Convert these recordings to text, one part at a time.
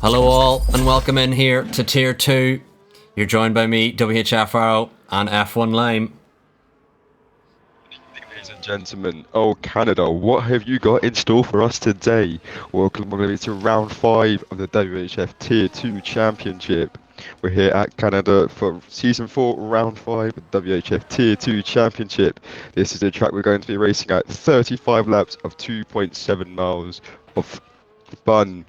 Hello all, and welcome in here to Tier 2. You're joined by me, WHF Arrow, and F1 Lime. Ladies and gentlemen, oh Canada, what have you got in store for us today? Welcome to round 5 of the WHF Tier 2 Championship. We're here at Canada for Season 4, Round 5 of the WHF Tier 2 Championship. This is the track we're going to be racing at 35 laps of 2.7 miles of fun.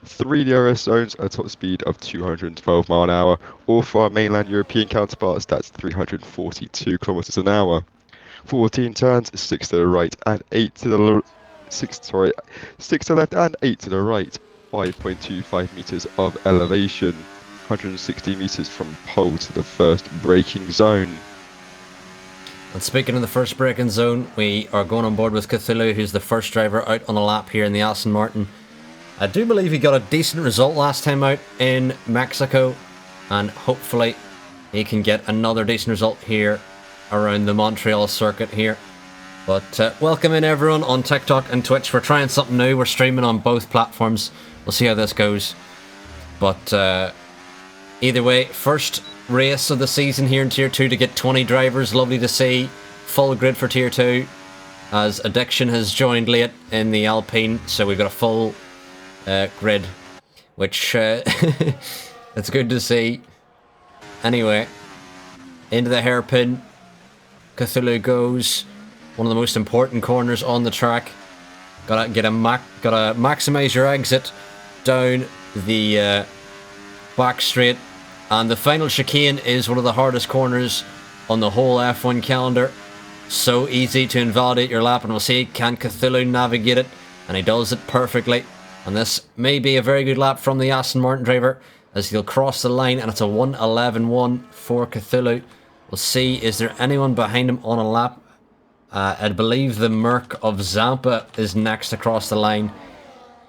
3 DRS zones at a top speed of 212 mile an hour, or for our mainland European counterparts, that's 342 kilometers an hour. 14 turns, 6 to the right and 8 to the 6 to the left and 8 to the right. 5.25 meters of elevation, 160 meters from pole to the first braking zone. And speaking of the first braking zone, we are going on board with Cthulhu, who's the first driver out on the lap here in the Aston Martin. I do believe he got a decent result last time out in Mexico, and hopefully he can get another decent result here around the Montreal circuit here. But welcome in everyone on TikTok and Twitch. We're trying something new. We're streaming on both platforms. We'll see how this goes. But either way, first race of the season here in Tier 2 to get 20 drivers. Lovely to see. Full grid for Tier 2, as Addiction has joined late in the Alpine, so we've got a full grid, which it's good to see. Anyway, into the hairpin Cthulhu goes. One of the most important corners on the track. Gotta maximize your exit down the back straight, and the final chicane is one of the hardest corners on the whole F1 calendar. So easy to invalidate your lap, and we'll see, can Cthulhu navigate it? And he does it perfectly. And this may be a very good lap from the Aston Martin driver, as he'll cross the line, and it's a 1:11.1 for Cthulhu. We'll see, is there anyone behind him on a lap? I believe the Merc of Zampa is next across the line.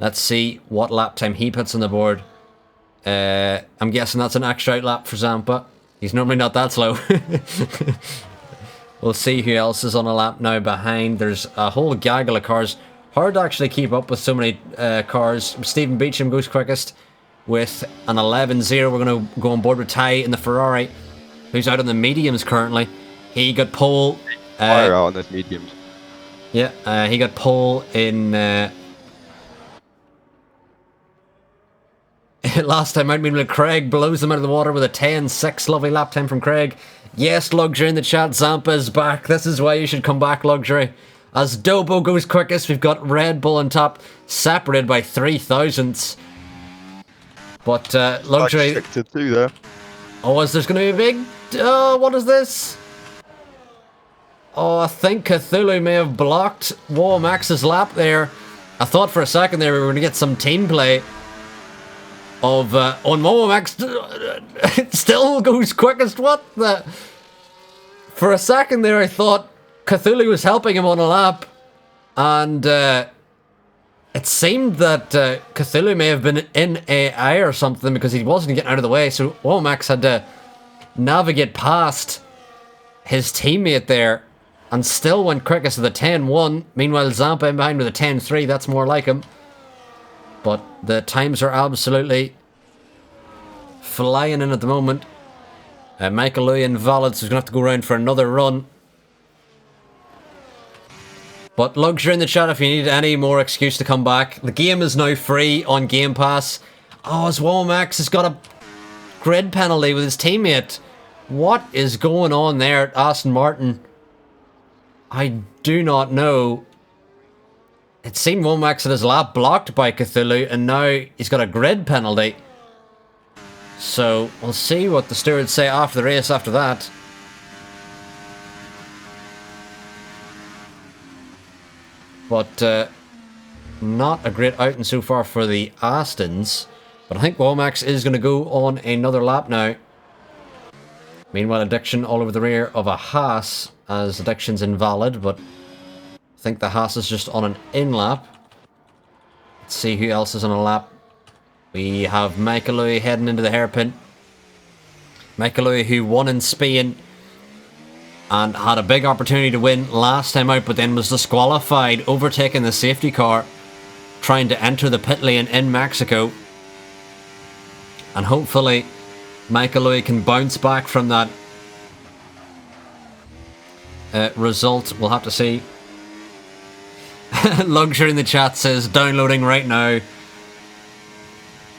Let's see what lap time he puts on the board. I'm guessing that's an extra out lap for Zampa. He's normally not that slow. We'll see who else is on a lap now behind. There's a whole gaggle of cars. Hard to actually keep up with so many cars. Stephen Beecham goes quickest with an 11.0. We're going to go on board with Ty in the Ferrari, who's out on the mediums currently. He got pole. Fire out on the mediums. Yeah, he got pole in last time out. Meanwhile, Craig blows them out of the water with a 10.6. Lovely lap time from Craig. Yes, Luxury in the chat. Zampa is back. This is why you should come back, Luxury. As Dobo goes quickest, we've got Red Bull on top, separated by 3 thousandths. But Luxury... Like 6 to 2 there. Oh, there's going to be a big... Oh, what is this? Oh, I think Cthulhu may have blocked Max's lap there. I thought for a second there we were going to get some team play of... Max still goes quickest. What the... For a second there I thought Cthulhu was helping him on a lap, and it seemed that Cthulhu may have been in AI or something, because he wasn't getting out of the way, so Womax had to navigate past his teammate there and still went quickest with a 10.1. Meanwhile, Zampa in behind with a 10.3. That's more like him. But the times are absolutely flying in at the moment. Michael Louis invalid, so he's going to have to go around for another run. But Luxury in the chat if you need any more excuse to come back. The game is now free on Game Pass. Oh, as Womax has got a grid penalty with his teammate. What is going on there at Aston Martin? I do not know. It seemed Womax had his lap blocked by Cthulhu, and now he's got a grid penalty. So we'll see what the stewards say after the race after that. But not a great outing so far for the Astons. But I think Womax is going to go on another lap now. Meanwhile, Addiction all over the rear of a Haas, as Addiction's invalid, but I think the Haas is just on an in lap. Let's see who else is on a lap. We have Michael Louis heading into the hairpin. Michael Louis, who won in Spain and had a big opportunity to win last time out, but then was disqualified, overtaking the safety car, trying to enter the pit lane in Mexico. And hopefully Michael Louis can bounce back from that result. We'll have to see. Luxury in the chat says downloading right now.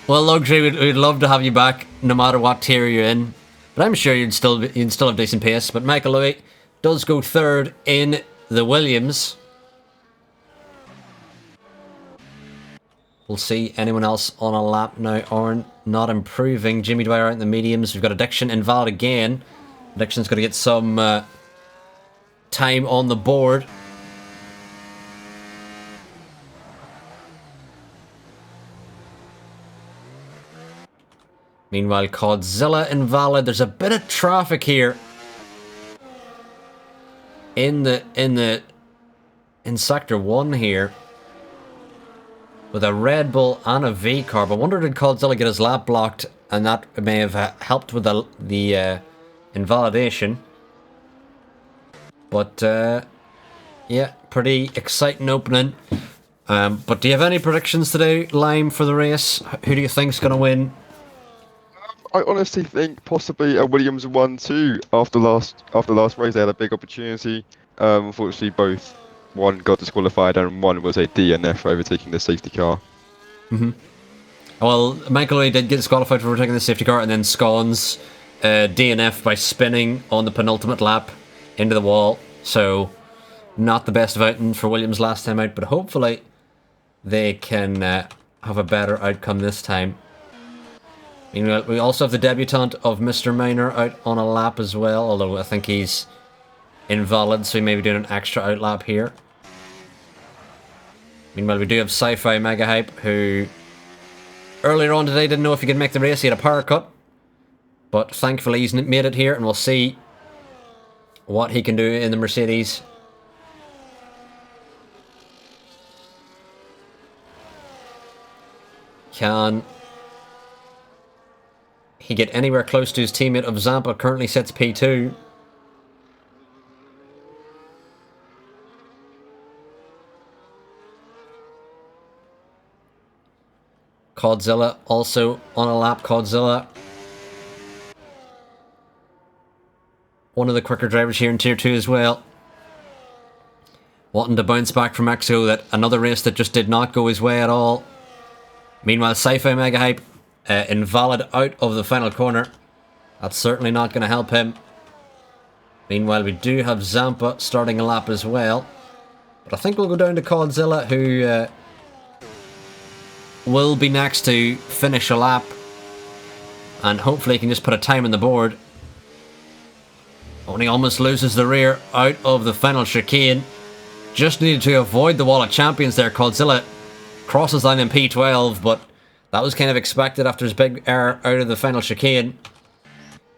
Well, Luxury, we'd love to have you back no matter what tier you're in, but I'm sure you'd still have decent pace. But Michael Louis does go third in the Williams. We'll see anyone else on a lap now. Oren not improving. Jimmy Dwyer out in the mediums. We've got Addiction invalid again. Addiction's going to get some time on the board. Meanwhile, Codzilla invalid. There's a bit of traffic here in sector 1 here with a Red Bull and a V carb. I wonder, did Codzilla get his lap blocked, and that may have helped with the invalidation. But yeah, pretty exciting opening. But do you have any predictions today, Lime, for the race? Who do you think's going to win? I honestly think possibly a Williams 1-2 after last race. They had a big opportunity. Unfortunately, one got disqualified and one was a DNF for overtaking the safety car. Well, Michael Louis did get disqualified for overtaking the safety car, and then Scones DNF by spinning on the penultimate lap into the wall. So, not the best of outing for Williams last time out, but hopefully they can have a better outcome this time. Meanwhile, we also have the debutant of Mr. Minor out on a lap as well, although I think he's invalid, so he may be doing an extra out lap here. Meanwhile, we do have Sci-Fi Mega Hype, who earlier on today didn't know if he could make the race. He had a power cut, but thankfully he's made it here, and we'll see what he can do in the Mercedes. Can he get anywhere close to his teammate of Zampa? Currently sits P2. Codzilla also on a lap. Codzilla, one of the quicker drivers here in Tier 2 as well. Wanting to bounce back from Mexico, that another race that just did not go his way at all. Meanwhile, Sci-Fi Mega Hype invalid out of the final corner. That's certainly not going to help him. Meanwhile, we do have Zampa starting a lap as well. But I think we'll go down to Codzilla, who will be next to finish a lap. And hopefully he can just put a time on the board. Only almost loses the rear out of the final chicane. Just needed to avoid the wall of champions there. Codzilla crosses line in P12, but that was kind of expected after his big error out of the final chicane.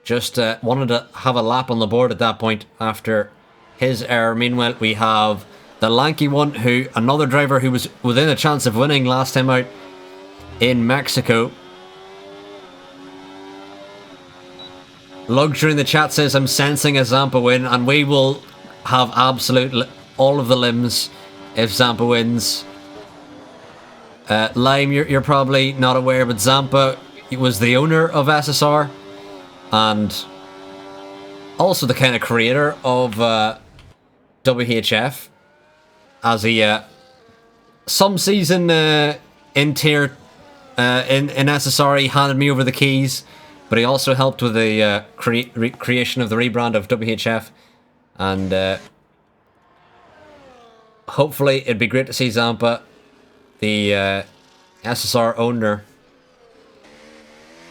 Just wanted to have a lap on the board at that point after his error. Meanwhile, we have the lanky one, another driver who was within a chance of winning last time out in Mexico. Luxury in the chat says, I'm sensing a Zampa win, and we will have absolute all of the limbs if Zampa wins. Lime, you're probably not aware, but Zampa was the owner of SSR and also the kind of creator of WHF, as he some season in tier in SSR he handed me over the keys, but he also helped with the creation of the rebrand of WHF, and hopefully it'd be great to see Zampa, the SSR owner,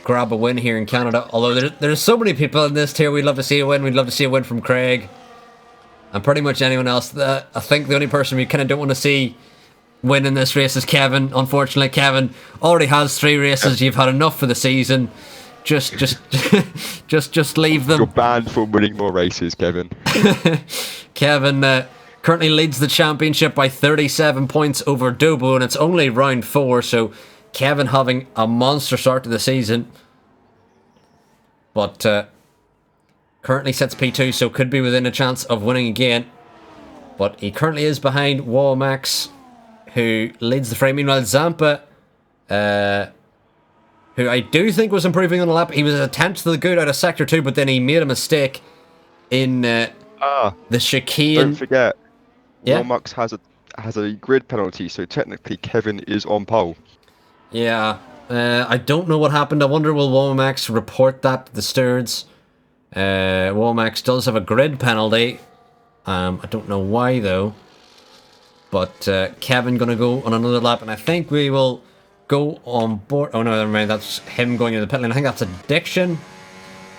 grab a win here in Canada. Although there's so many people in this tier we'd love to see a win. We'd love to see a win from Craig and pretty much anyone else. I think the only person we kind of don't want to see win in this race is Kevin. Unfortunately, Kevin already has 3 races. You've had enough for the season. Just leave them. You're banned from winning more races, Kevin. Kevin currently leads the championship by 37 points over Dobo, and it's only round 4, so Kevin having a monster start to the season. But currently sits P2, so could be within a chance of winning again. But he currently is behind Wallmax, who leads the frame. Meanwhile, Zampa who I do think was improving on the lap. He was a tenth to the good out of Sector 2, but then he made a mistake in the chicane. Don't forget, Yeah. Wilmux has a grid penalty, so technically Kevin is on pole. Yeah, I don't know what happened. I wonder will Womax report that to the stewards? Womax does have a grid penalty. I don't know why though. But Kevin gonna go on another lap, and I think we will go on board. Oh no, never mind. That's him going into the pit lane. I think that's Addiction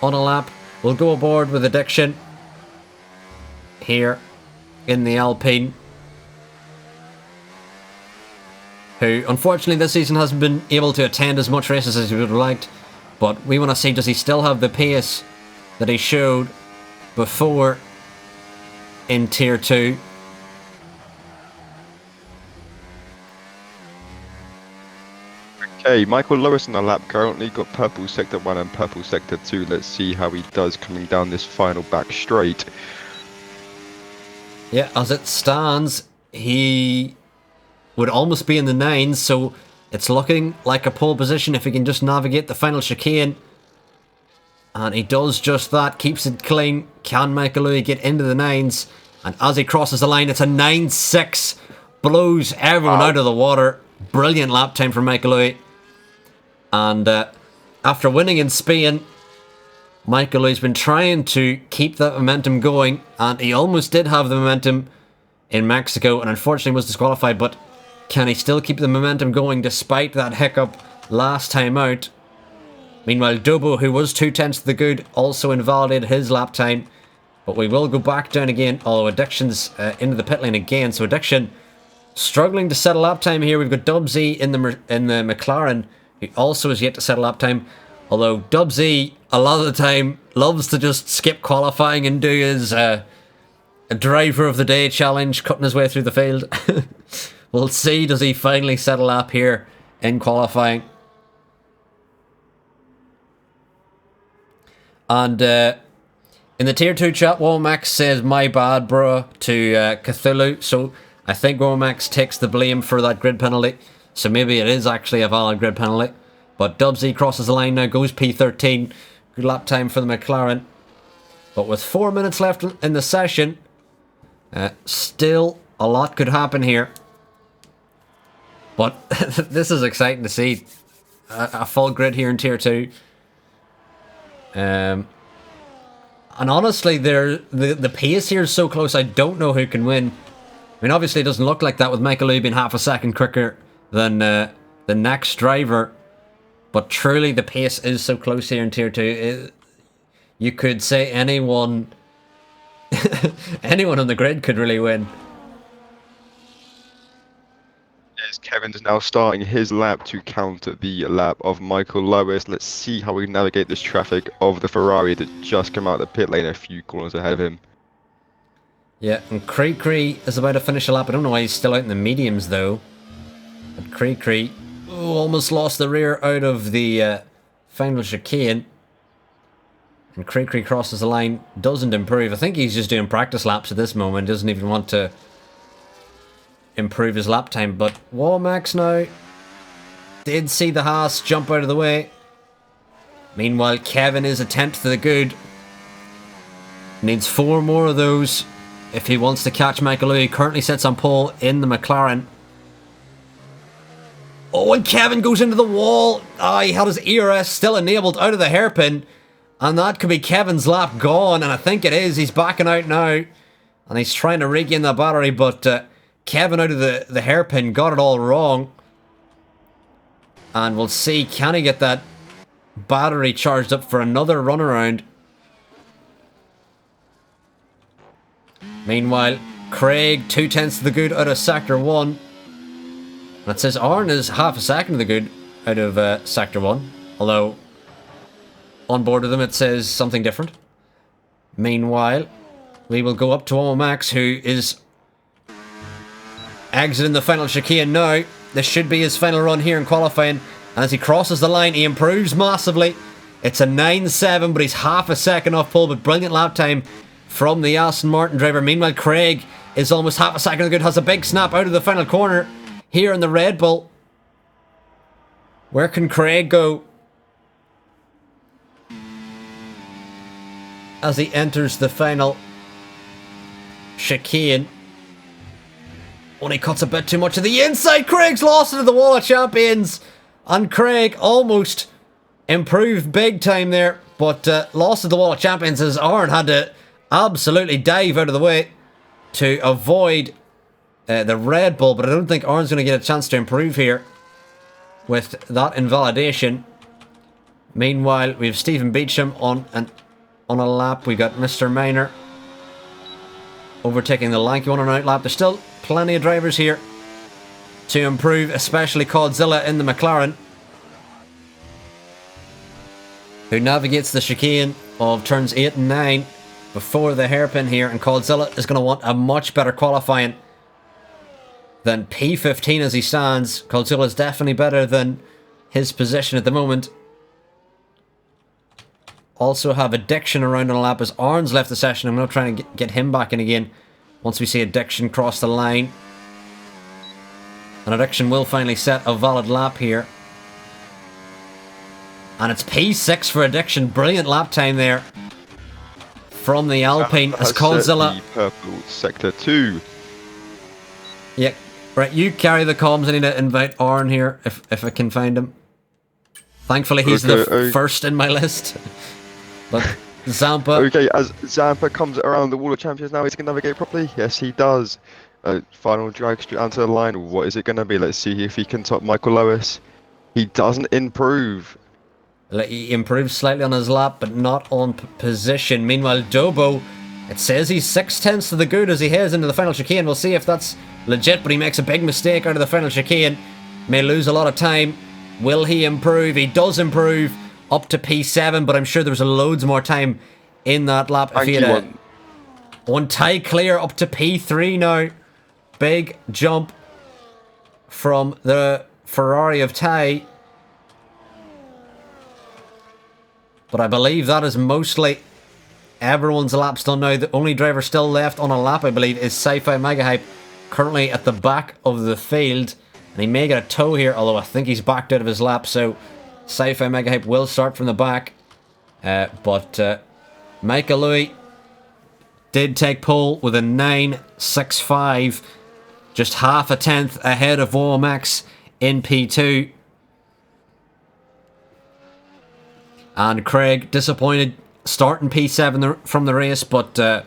on a lap. We'll go aboard with Addiction here in the Alpine, who unfortunately this season hasn't been able to attend as much races as he would have liked, but we want to see, does he still have the pace that he showed before in Tier 2? Okay, Michael Lewis on the lap currently got purple sector 1 and purple sector 2. Let's see how he does coming down this final back straight. Yeah, as it stands, he would almost be in the 9s, so it's looking like a pole position if he can just navigate the final chicane. And he does just that, keeps it clean. Can Michael Louis get into the 9s? And as he crosses the line, it's a 9.6. Blows everyone out of the water. Brilliant lap time for Michael Louis. And after winning in Spain, Michael Louis has been trying to keep that momentum going, and he almost did have the momentum in Mexico and unfortunately was disqualified, but can he still keep the momentum going despite that hiccup last time out? Meanwhile, Dobo, who was 2/10 to the good, also invalidated his lap time, but we will go back down again, although Addiction's into the pit lane again, so Addiction struggling to set a lap time here. We've got Dubsy in the McLaren, who also has yet to set a lap time, although Dubsy a lot of the time loves to just skip qualifying and do his a driver of the day challenge, cutting his way through the field. We'll see, does he finally set a lap here in qualifying? And in the Tier 2 chat, Womax says, my bad, bro, to Cthulhu. So I think Womax takes the blame for that grid penalty. So maybe it is actually a valid grid penalty. But Dubsy crosses the line now, goes P13. Good lap time for the McLaren. But with 4 minutes left in the session, still a lot could happen here. But this is exciting to see. A full grid here in Tier 2. And honestly, the pace here is so close, I don't know who can win. I mean, obviously it doesn't look like that with Michael Louis being half a second quicker than the next driver. But truly, the pace is so close here in Tier 2. You could say anyone on the grid could really win. Yes, Kevin's now starting his lap to counter the lap of Michael Lewis. Let's see how we navigate this traffic of the Ferrari that just came out of the pit lane a few corners ahead of him. Yeah, and Cree is about to finish a lap. I don't know why he's still out in the mediums, though. But Cree almost lost the rear out of the final chicane. And Cree crosses the line, doesn't improve. I think he's just doing practice laps at this moment, doesn't even want to improve his lap time. But Womax now did see the Haas jump out of the way. Meanwhile, Kevin is a 10th to the good. Needs 4 more of those if he wants to catch Michael Louis. Currently sits on pole in the McLaren. Oh, and Kevin goes into the wall. He had his ERS still enabled out of the hairpin. And that could be Kevin's lap gone. And I think it is. He's backing out now. And he's trying to regain the battery. But Kevin out of the hairpin got it all wrong. And we'll see, can he get that battery charged up for another run around? Meanwhile, Craig, 2/10 to the good out of Sector 1. And it says Arn is half a second to the good out of Sector 1. Although, on board with them it says something different. Meanwhile, we will go up to Womax, who is exiting the final chicane now. This should be his final run here in qualifying. And as he crosses the line, he improves massively. It's a 9.7, but he's half a second off pole, but brilliant lap time from the Aston Martin driver. Meanwhile, Craig is almost half a second good, has a big snap out of the final corner here in the Red Bull. Where can Craig go? as he enters the final chicane. Only cuts a bit too much to the inside. Craig's lost it to the Wall of Champions. And Craig almost improved big time there. But lost to the Wall of Champions as Aaron had to absolutely dive out of the way to avoid the Red Bull. But I don't think Aaron's going to get a chance to improve here with that invalidation. Meanwhile, we have Stephen Beecham on a lap. We've got Mr. Minor overtaking the lanky one on an outlap. There's still plenty of drivers here to improve, especially Codzilla in the McLaren, who navigates the chicane of turns 8 and 9 before the hairpin here, and Codzilla is going to want a much better qualifying than P15 as he stands. Codzilla is definitely better than his position at the moment. Also have Addiction around on a lap as Arns left the session. I'm going to try and get him back in again once we see Addiction cross the line. And Addiction will finally set a valid lap here. And it's P6 for Addiction. Brilliant lap time there from the Alpine as Codzilla. Purple sector 2. Yeah, right. You carry the comms. I need to invite Arn here if I can find him. Thankfully, he's the first in my list. But Zampa. Okay, as Zampa comes around the Wall of Champions now, he's going to navigate properly. Yes, he does. Final drag straight onto the line. What is it going to be? Let's see if he can top Michael Lewis. He doesn't improve. He improves slightly on his lap, but not on position. Meanwhile, Dobo, it says he's 6/10 to the good as he heads into the final chicane. We'll see if that's legit, but he makes a big mistake out of the final chicane. May lose a lot of time. Will he improve? He does improve up to P7, but I'm sure there was loads more time in that lap. If he had one tie clear up to P3 now. Big jump from the Ferrari of Ty. But I believe that is mostly everyone's laps done now. The only driver still left on a lap, I believe, is Sci-Fi Mega Hype, currently at the back of the field. And he may get a tow here, although I think he's backed out of his lap. So Sci-Fi Mega Hype will start from the back. But Michael Louis did take pole with a 9.65. Just half a tenth ahead of Womax in P2. And Craig, disappointed starting P7 from the race, but had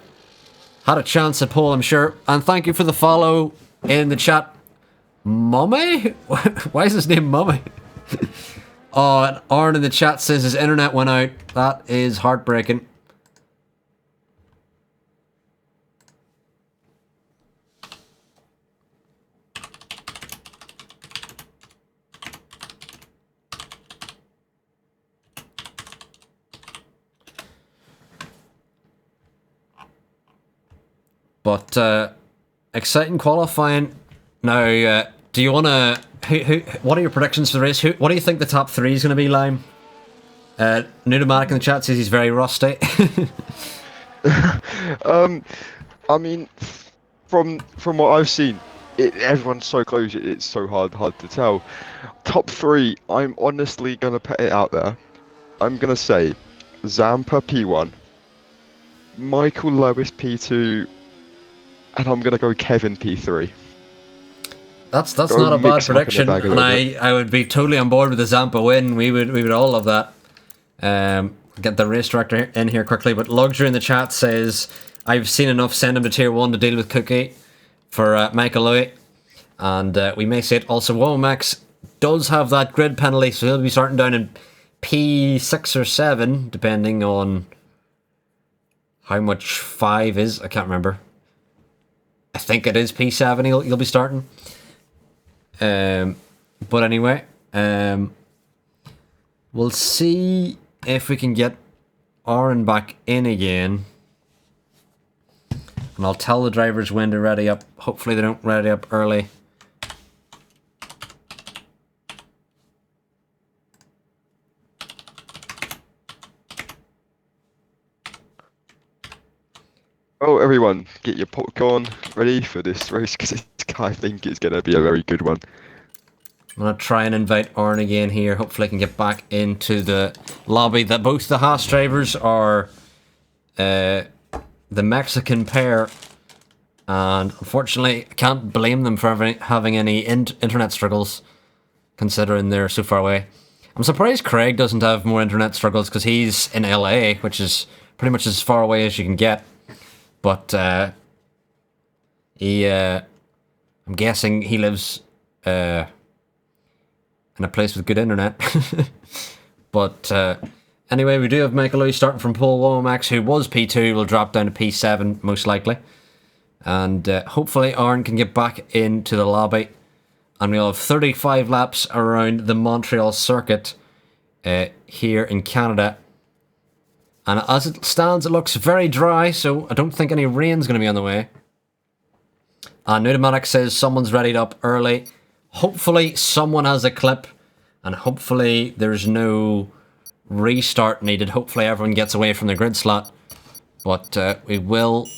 a chance at pole, I'm sure. And thank you for the follow in the chat. Mummy? Why is his name Mummy? Oh, and Arn in the chat says his internet went out. That is heartbreaking. But exciting qualifying. Now, do you want to... what are your predictions for the race? What do you think the top 3 is going to be, Lime? Nudomatic in the chat says he's very rusty. I mean, from what I've seen, everyone's so close. It's so hard to tell. Top 3, I'm honestly going to put it out there. I'm going to say Zampa P1, Michael Lewis P2, and I'm going to go Kevin P3. That's not a bad prediction, and I would be totally on board with the Zampa win. We would all love that. Get the race director in here quickly, but Luxury in the chat says, I've seen enough, send him to tier 1 to deal with Cookie for Michael Louis. And we may say it also, Womax does have that grid penalty, so he'll be starting down in P6 or 7, depending on how much 5 is. I can't remember. I think it is P7 he'll be starting. But anyway, we'll see if we can get Aaron back in again. And I'll tell the drivers when to ready up. Hopefully they don't ready up early. Oh, everyone, get your popcorn ready for this race because I think it's going to be a very good one. I'm going to try and invite Arn again here. Hopefully I can get back into the lobby. That both the Haas drivers are the Mexican pair. And unfortunately, I can't blame them for having any internet struggles, considering they're so far away. I'm surprised Craig doesn't have more internet struggles, because he's in LA, which is pretty much as far away as you can get. But I'm guessing he lives in a place with good internet. But anyway, we do have Michael Louis starting from pole 1. Max, who was P2, will drop down to P7 most likely. And hopefully Aaron can get back into the lobby. And we'll have 35 laps around the Montreal circuit here in Canada. And as it stands, it looks very dry, so I don't think any rain's going to be on the way. And Pneumatic says someone's readied up early. Hopefully someone has a clip. And hopefully there's no restart needed. Hopefully everyone gets away from the grid slot. But we will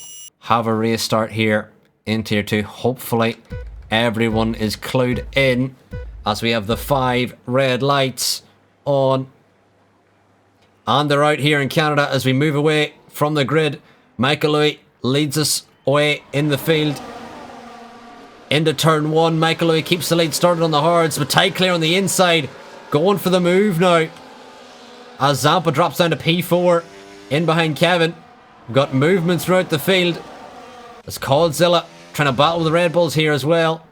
have a race start here in Tier 2. Hopefully everyone is clued in as we have the 5 red lights on. And they're out here in Canada as we move away from the grid. Michael Louis leads us away in the field. Into turn 1, Michael Louis keeps the lead started on the hards, but tight clear on the inside. Going for the move now. As Zampa drops down to P4. In behind Kevin. We've got movement throughout the field. There's Godzilla trying to battle with the Red Bulls here as well.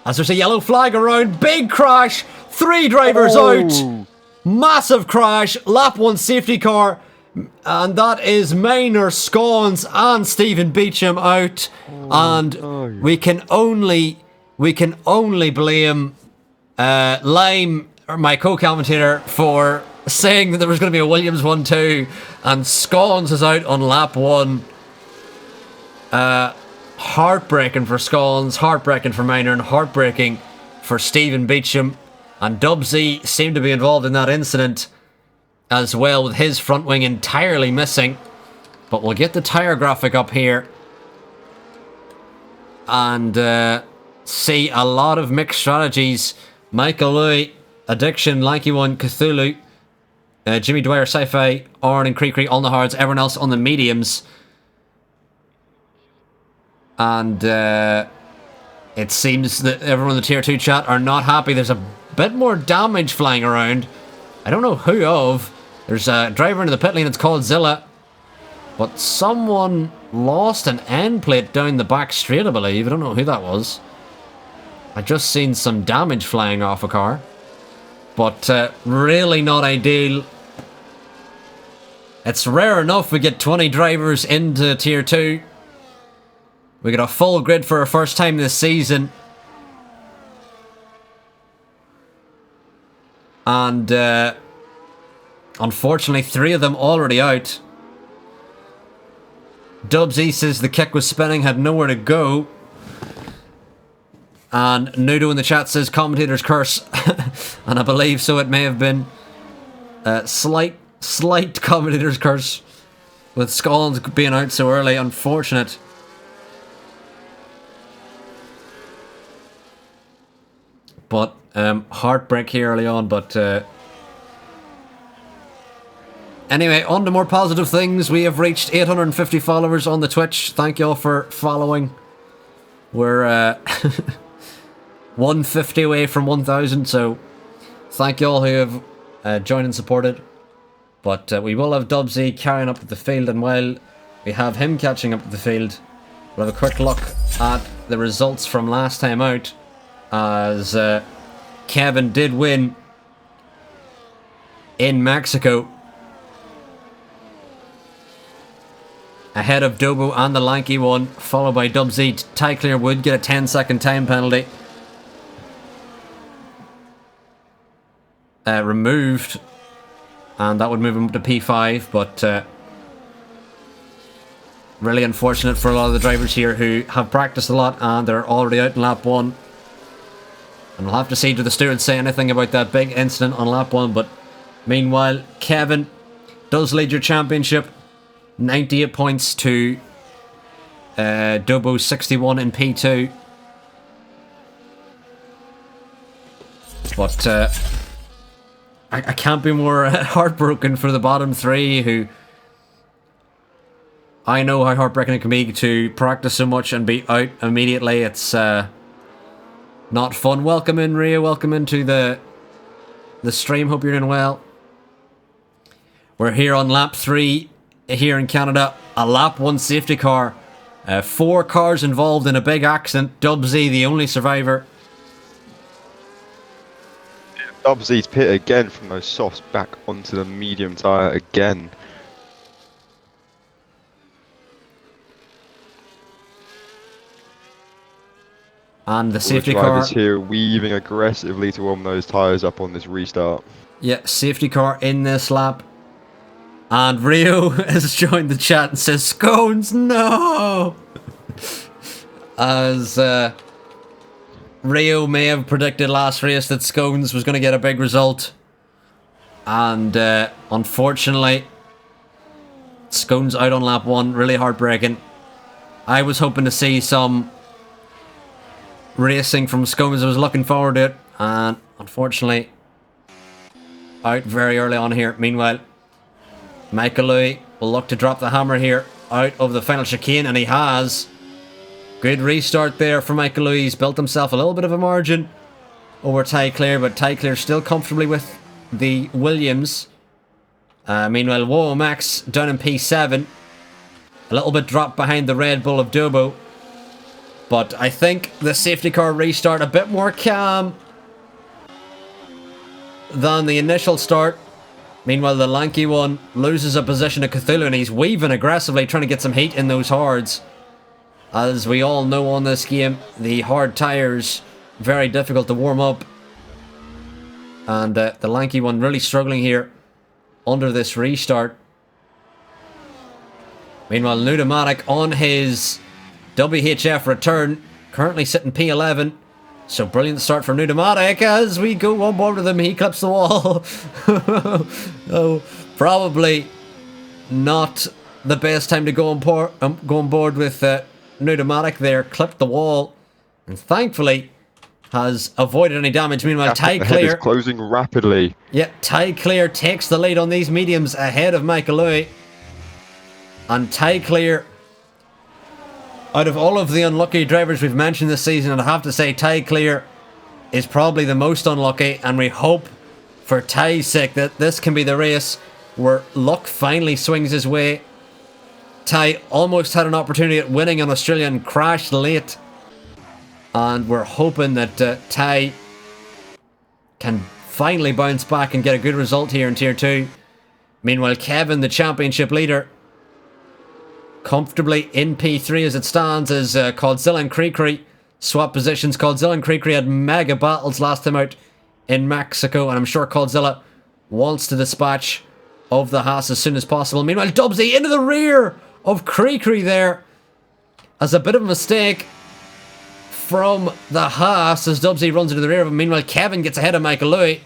As there's a yellow flag around. Big crash. 3 drivers out. Massive crash. Lap 1 safety car. And that is Maynard, Scones and Stephen Beecham out. And we can only blame Lime, or my co-commentator, for saying that there was going to be a Williams 1-2, and Scones is out on lap 1. Heartbreaking for Scones, heartbreaking for Maynard, heartbreaking for Stephen Beecham. And Dubsy seemed to be involved in that incident as well, with his front wing entirely missing. But we'll get the tyre graphic up here and see a lot of mixed strategies. Michael Louis, Addiction, Lanky One, Cthulhu, Jimmy Dwyer, Sci-Fi, Oren and Creek on the hards, everyone else on the mediums. And it seems that everyone in the Tier 2 chat are not happy. There's a bit more damage flying around. I don't know who of. There's a driver into the pit lane, it's called Zilla. But someone lost an end plate down the back straight, I believe. I don't know who that was. I just seen some damage flying off a car. But really not ideal. It's rare enough we get 20 drivers into Tier 2. We get a full grid for our first time this season. And unfortunately, 3 of them already out. Dubsy says the kick was spinning, had nowhere to go. And Nudo in the chat says commentator's curse. And I believe so, it may have been. Slight commentator's curse. With Scollins being out so early, unfortunate. But heartbreak here early on, but anyway, on to more positive things. We have reached 850 followers on the Twitch. Thank you all for following. We're 150 away from 1,000, so thank you all who have joined and supported. But we will have Dubsy carrying up the field, and while we have him catching up the field, we'll have a quick look at the results from last time out, as Kevin did win in Mexico ahead of Dobo and the Lanky One, followed by Dubsy. Ty Clear would get a 10-second time penalty removed, and that would move him up to P5, but really unfortunate for a lot of the drivers here who have practiced a lot and they're already out in lap 1. And we'll have to see, do the stewards say anything about that big incident on lap 1. But meanwhile, Kevin does lead your championship. 98 points to Dobo 61 in P2. But I can't be more heartbroken for the bottom three, who I know how heartbreaking it can be to practice so much and be out immediately. It's not fun. Welcome in, Ria. Welcome into the stream. Hope you're doing well. We're here on lap 3 here in Canada. A lap 1 safety car. 4 cars involved in a big accident. Dubsy, the only survivor. Dubsy's pit again from those softs back onto the medium tyre again. And the All safety the car drivers here weaving aggressively to warm those tyres up on this restart. Yeah, safety car in this lap. And Rio has joined the chat and says, Scones, no! As Rio may have predicted last race that Scones was going to get a big result. And unfortunately, Scones out on lap 1, really heartbreaking. I was hoping to see some racing from Scones. I was looking forward to it, and unfortunately out very early on here. Meanwhile, Michael Louis will look to drop the hammer here out of the final chicane, and he has. Good restart there for Michael Louis. He's built himself a little bit of a margin over Ty Clear, but Ty Clear still comfortably with the Williams. Meanwhile, Whoa Max down in P7, a little bit dropped behind the Red Bull of Dobo. But I think the safety car restart a bit more calm than the initial start. Meanwhile, the lanky one loses a position to Cthulhu, and he's weaving aggressively, trying to get some heat in those hards. As we all know on this game, the hard tyres, very difficult to warm up. And the lanky one really struggling here under this restart. Meanwhile, Nudomatic on his WHF return, currently sitting P11. So brilliant start for Nudomatic as we go on board with him. He clips the wall. Oh, probably not the best time to go on board with Nudomatic there. Clipped the wall and thankfully has avoided any damage. Meanwhile, Ty Clear is closing rapidly. Yeah, Ty Clear takes the lead on these mediums ahead of Michael Louis. And Ty Clear, out of all of the unlucky drivers we've mentioned this season, and I have to say Ty Clear is probably the most unlucky, and we hope for Ty's sake that this can be the race where luck finally swings his way. Ty almost had an opportunity at winning in Australia and crashed late, and we're hoping that Ty can finally bounce back and get a good result here in Tier 2. Meanwhile, Kevin, the championship leader, comfortably in P3 as it stands, as Codzilla and Creekry swap positions. Codzilla and Creekry had mega battles last time out in Mexico, and I'm sure Codzilla wants to dispatch of the Haas as soon as possible. Meanwhile, Dubsy into the rear of Creekry there, as a bit of a mistake from the Haas as Dubsy runs into the rear of him. Meanwhile, Kevin gets ahead of Michael Louis,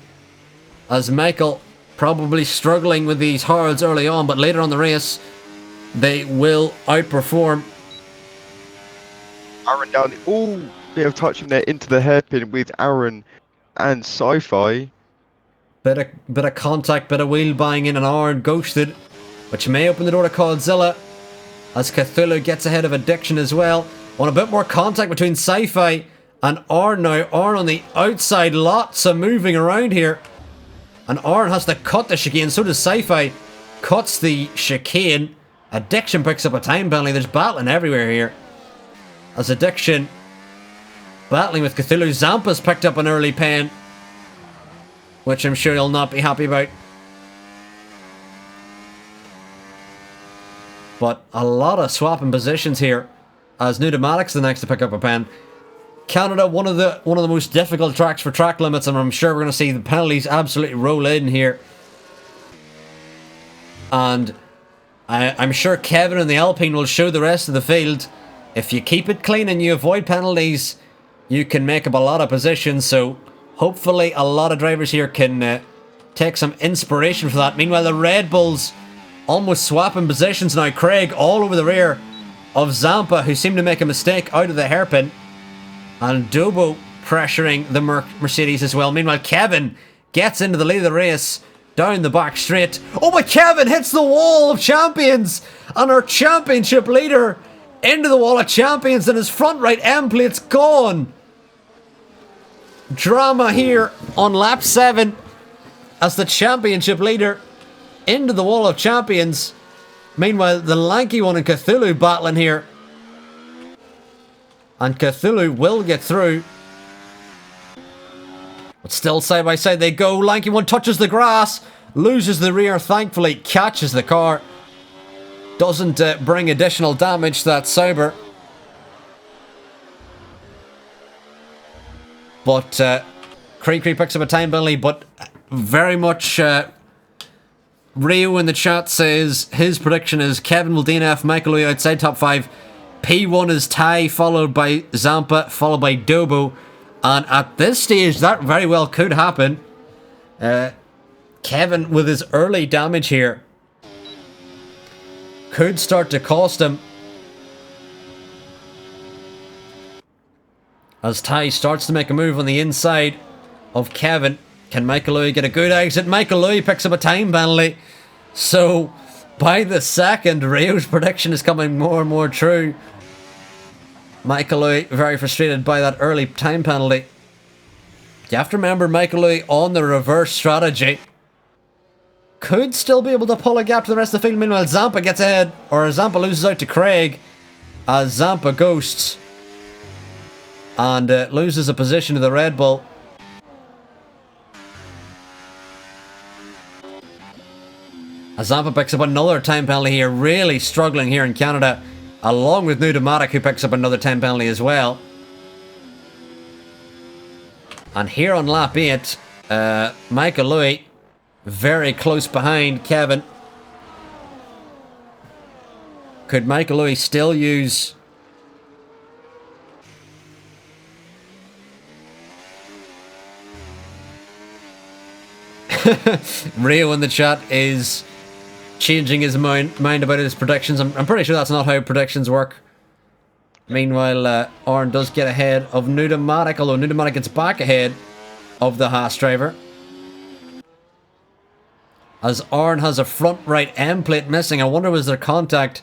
as Michael probably struggling with these hards early on, but later on the race they will outperform. Aaron down. Oh, bit of touching there into the hairpin with Aaron and Sci-Fi. Bit of contact, bit of wheel buying in, and Aaron ghosted, which may open the door to Codzilla, as Cthulhu gets ahead of Addiction as well. Want a bit more contact between Sci-Fi and Arn now. Arn on the outside, lots of moving around here. And Arn has to cut the chicane, so does Sci-Fi. Cuts the chicane. Addiction picks up a time penalty. There's battling everywhere here, as Addiction battling with Cthulhu. Zampa's picked up an early pen, which I'm sure he'll not be happy about. But a lot of swapping positions here, as Nudomatic's the next to pick up a pen. Canada, one of the most difficult tracks for track limits, and I'm sure we're going to see the penalties absolutely roll in here. And I'm sure Kevin and the Alpine will show the rest of the field. If you keep it clean and you avoid penalties, you can make up a lot of positions. So hopefully a lot of drivers here can take some inspiration for that. Meanwhile, the Red Bulls almost swapping positions now. Craig all over the rear of Zampa, who seemed to make a mistake out of the hairpin. And Dobo pressuring the Mercedes as well. Meanwhile, Kevin gets into the lead of the race, down the back straight. Oh, but Kevin hits the wall of champions, and our championship leader into the wall of champions, and his front right end plate's gone. Drama here on lap 7 as the championship leader into the wall of champions. Meanwhile, the lanky one and Cthulhu battling here. And Cthulhu will get through. But still side by side they go. Lanky one touches the grass, loses the rear, thankfully catches the car. Doesn't bring additional damage to that Sauber. But Cree picks up a time penalty, but very much Rio in the chat says his prediction is Kevin will DNF, Michael Owie outside top 5. P1 is Ty, followed by Zampa, followed by Dobo. And at this stage, that very well could happen. Kevin, with his early damage here, could start to cost him. As Ty starts to make a move on the inside of Kevin. Can Michael Owie get a good exit? Michael Owie picks up a time penalty. So, by the second, Rio's prediction is coming more and more true. Michael Owie very frustrated by that early time penalty. You have to remember Michael Owie on the reverse strategy. Could still be able to pull a gap to the rest of the field. Meanwhile, Zampa gets ahead, or Zampa loses out to Craig as Zampa ghosts and loses a position to the Red Bull. As Zampa picks up another time penalty here, really struggling here in Canada, along with Pneumatic, who picks up another time penalty as well. And here on lap 8, Michael Owie very close behind Kevin. Could Michael Owie still use... Rio in the chat is changing his mind about his predictions. I'm pretty sure that's not how predictions work. Meanwhile, Arn does get ahead of Pneumatic, although Pneumatic gets back ahead of the Haas driver. As Arn has a front right end plate missing. I wonder was there contact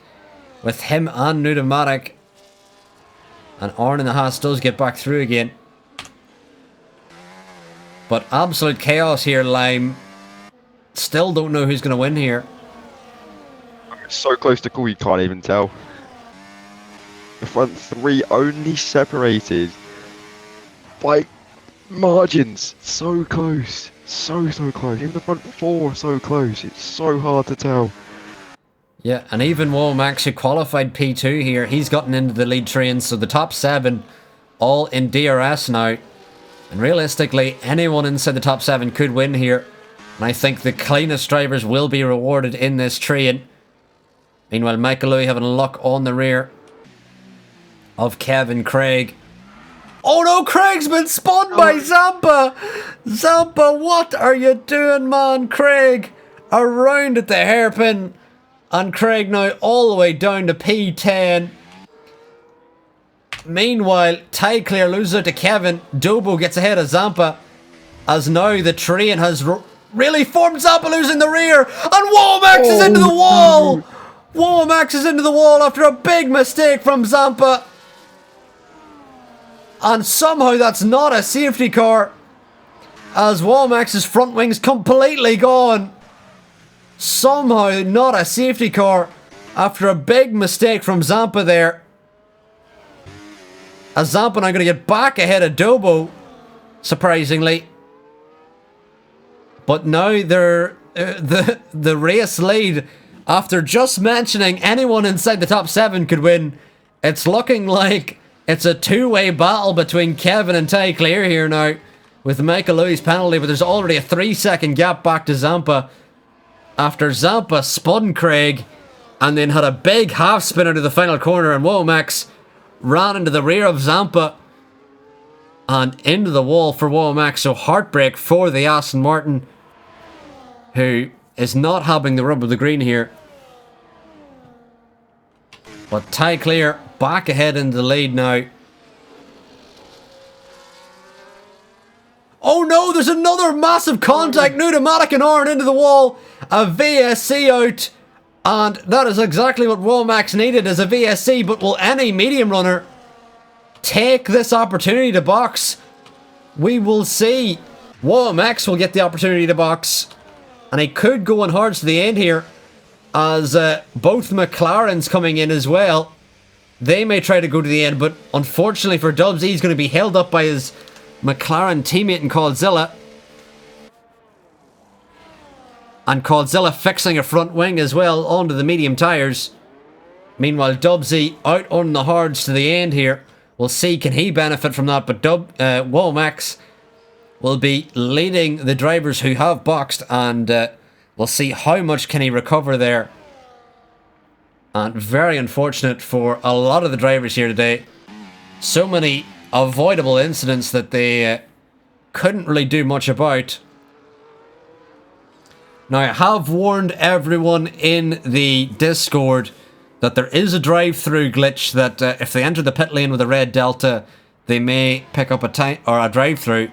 with him and Pneumatic. And Arn in the Haas does get back through again. But absolute chaos here, Lime. Still don't know who's going to win here. So close to call, you can't even tell. The front 3 only separated by margins. So close. So close. Even the front 4 are so close. It's so hard to tell. Yeah, and even Womax, who qualified P2 here, he's gotten into the lead train. So the top 7 all in DRS now. And realistically, anyone inside the top 7 could win here. And I think the cleanest drivers will be rewarded in this train. Meanwhile, Michael Owie having a lock on the rear of Kevin Craig. Oh no, Craig's been spun by Zampa! Zampa, what are you doing, man? Craig around at the hairpin. And Craig now all the way down to P10. Meanwhile, Ty Clear loses out to Kevin. Dobo gets ahead of Zampa. As now the train has really formed. Zampa losing the rear. And Womax is into the wall! Womax is into the wall after a big mistake from Zampa. And somehow that's not a safety car. As Womax's front wing's completely gone. Somehow not a safety car after a big mistake from Zampa there. As Zampa now going to get back ahead of Dobo, surprisingly. But now they're the race lead, after just mentioning anyone inside the top 7 could win, it's looking like it's a two-way battle between Kevin and Ty Clear here now, with Michael Owie's penalty, but there's already a 3-second gap back to Zampa, after Zampa spun Craig, and then had a big half spin out of the final corner, and Womax ran into the rear of Zampa and into the wall for Womax. So heartbreak for the Aston Martin, who is not having the rub of the green here. But Ty Clear back ahead in the lead now. Oh no, there's another massive contact. Pneumatic and iron into the wall. A VSC out. And that is exactly what Womax needed as a VSC. But will any medium runner take this opportunity to box? We will see. Womax will get the opportunity to box. And he could go on hard to the end here. As both McLarens coming in as well. They may try to go to the end. But unfortunately for Dubs, he's going to be held up by his McLaren teammate in Coldzilla. And Coldzilla fixing a front wing as well onto the medium tyres. Meanwhile, Dubsy out on the hards to the end here. We'll see, can he benefit from that? But Womax will be leading the drivers who have boxed. And we'll see how much can he recover there. And very unfortunate for a lot of the drivers here today. So many avoidable incidents that they couldn't really do much about. Now, I have warned everyone in the Discord that there is a drive-through glitch that if they enter the pit lane with a red Delta, they may pick up a drive-through.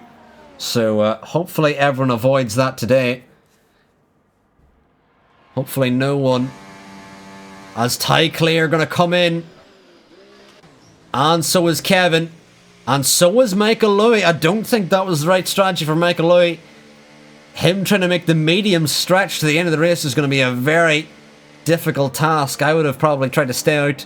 So hopefully everyone avoids that today. Hopefully no one. As Ty Clear going to come in. And so is Kevin. And so is Michael Louis. I don't think that was the right strategy for Michael Louis. Him trying to make the medium stretch to the end of the race is going to be a very difficult task. I would have probably tried to stay out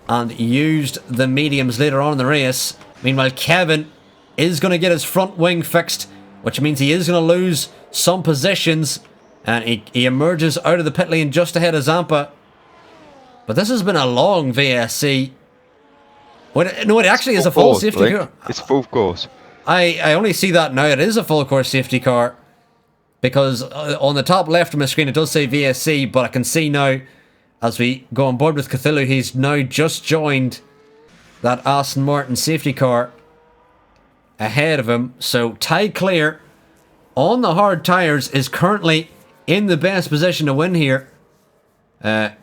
and used the mediums later on in the race. Meanwhile, Kevin is going to get his front wing fixed, which means he is going to lose some positions. And he emerges out of the pit lane just ahead of Zampa. But this has been a long VSC. No, it actually is a full safety car. It's full course. I only see that now. It is a full course safety car. Because on the top left of my screen it does say VSC. But I can see now, as we go on board with Cthulhu, he's now just joined that Aston Martin safety car ahead of him. So Ty Clear on the hard tyres is currently in the best position to win here.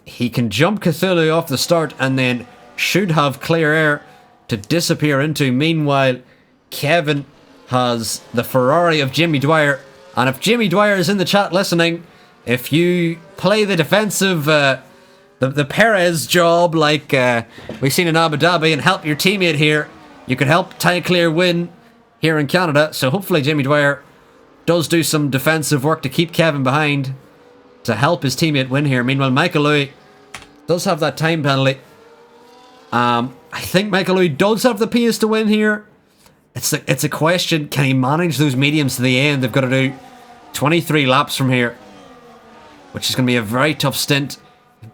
He can jump Cthulhu off the start and then should have clear air to disappear into. Meanwhile, Kevin has the Ferrari of Jimmy Dwyer. And if Jimmy Dwyer is in the chat listening, if you play the defensive, the Perez job like we've seen in Abu Dhabi and help your teammate here, you could help Ty Clear win here in Canada. So hopefully Jimmy Dwyer does do some defensive work to keep Kevin behind to help his teammate win here. Meanwhile, Michael Louis does have that time penalty. I think Michael Louis does have the pace to win here. It's a question, can he manage those mediums to the end? They've got to do 23 laps from here, which is going to be a very tough stint.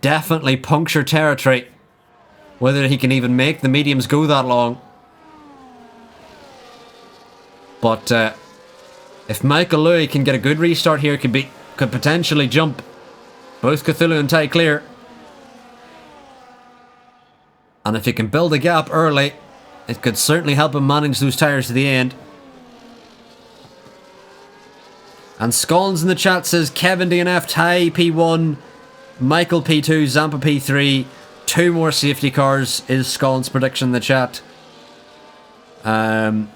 Definitely puncture territory. Whether he can even make the mediums go that long. But if Michael Louis can get a good restart here, could potentially jump both Cthulhu and Ty Clear. And if he can build a gap early, it could certainly help him manage those tyres to the end. And Scollins in the chat says Kevin DNF, Ty P1, Michael P2, Zampa P3. 2 more safety cars is Scollins' prediction in the chat. But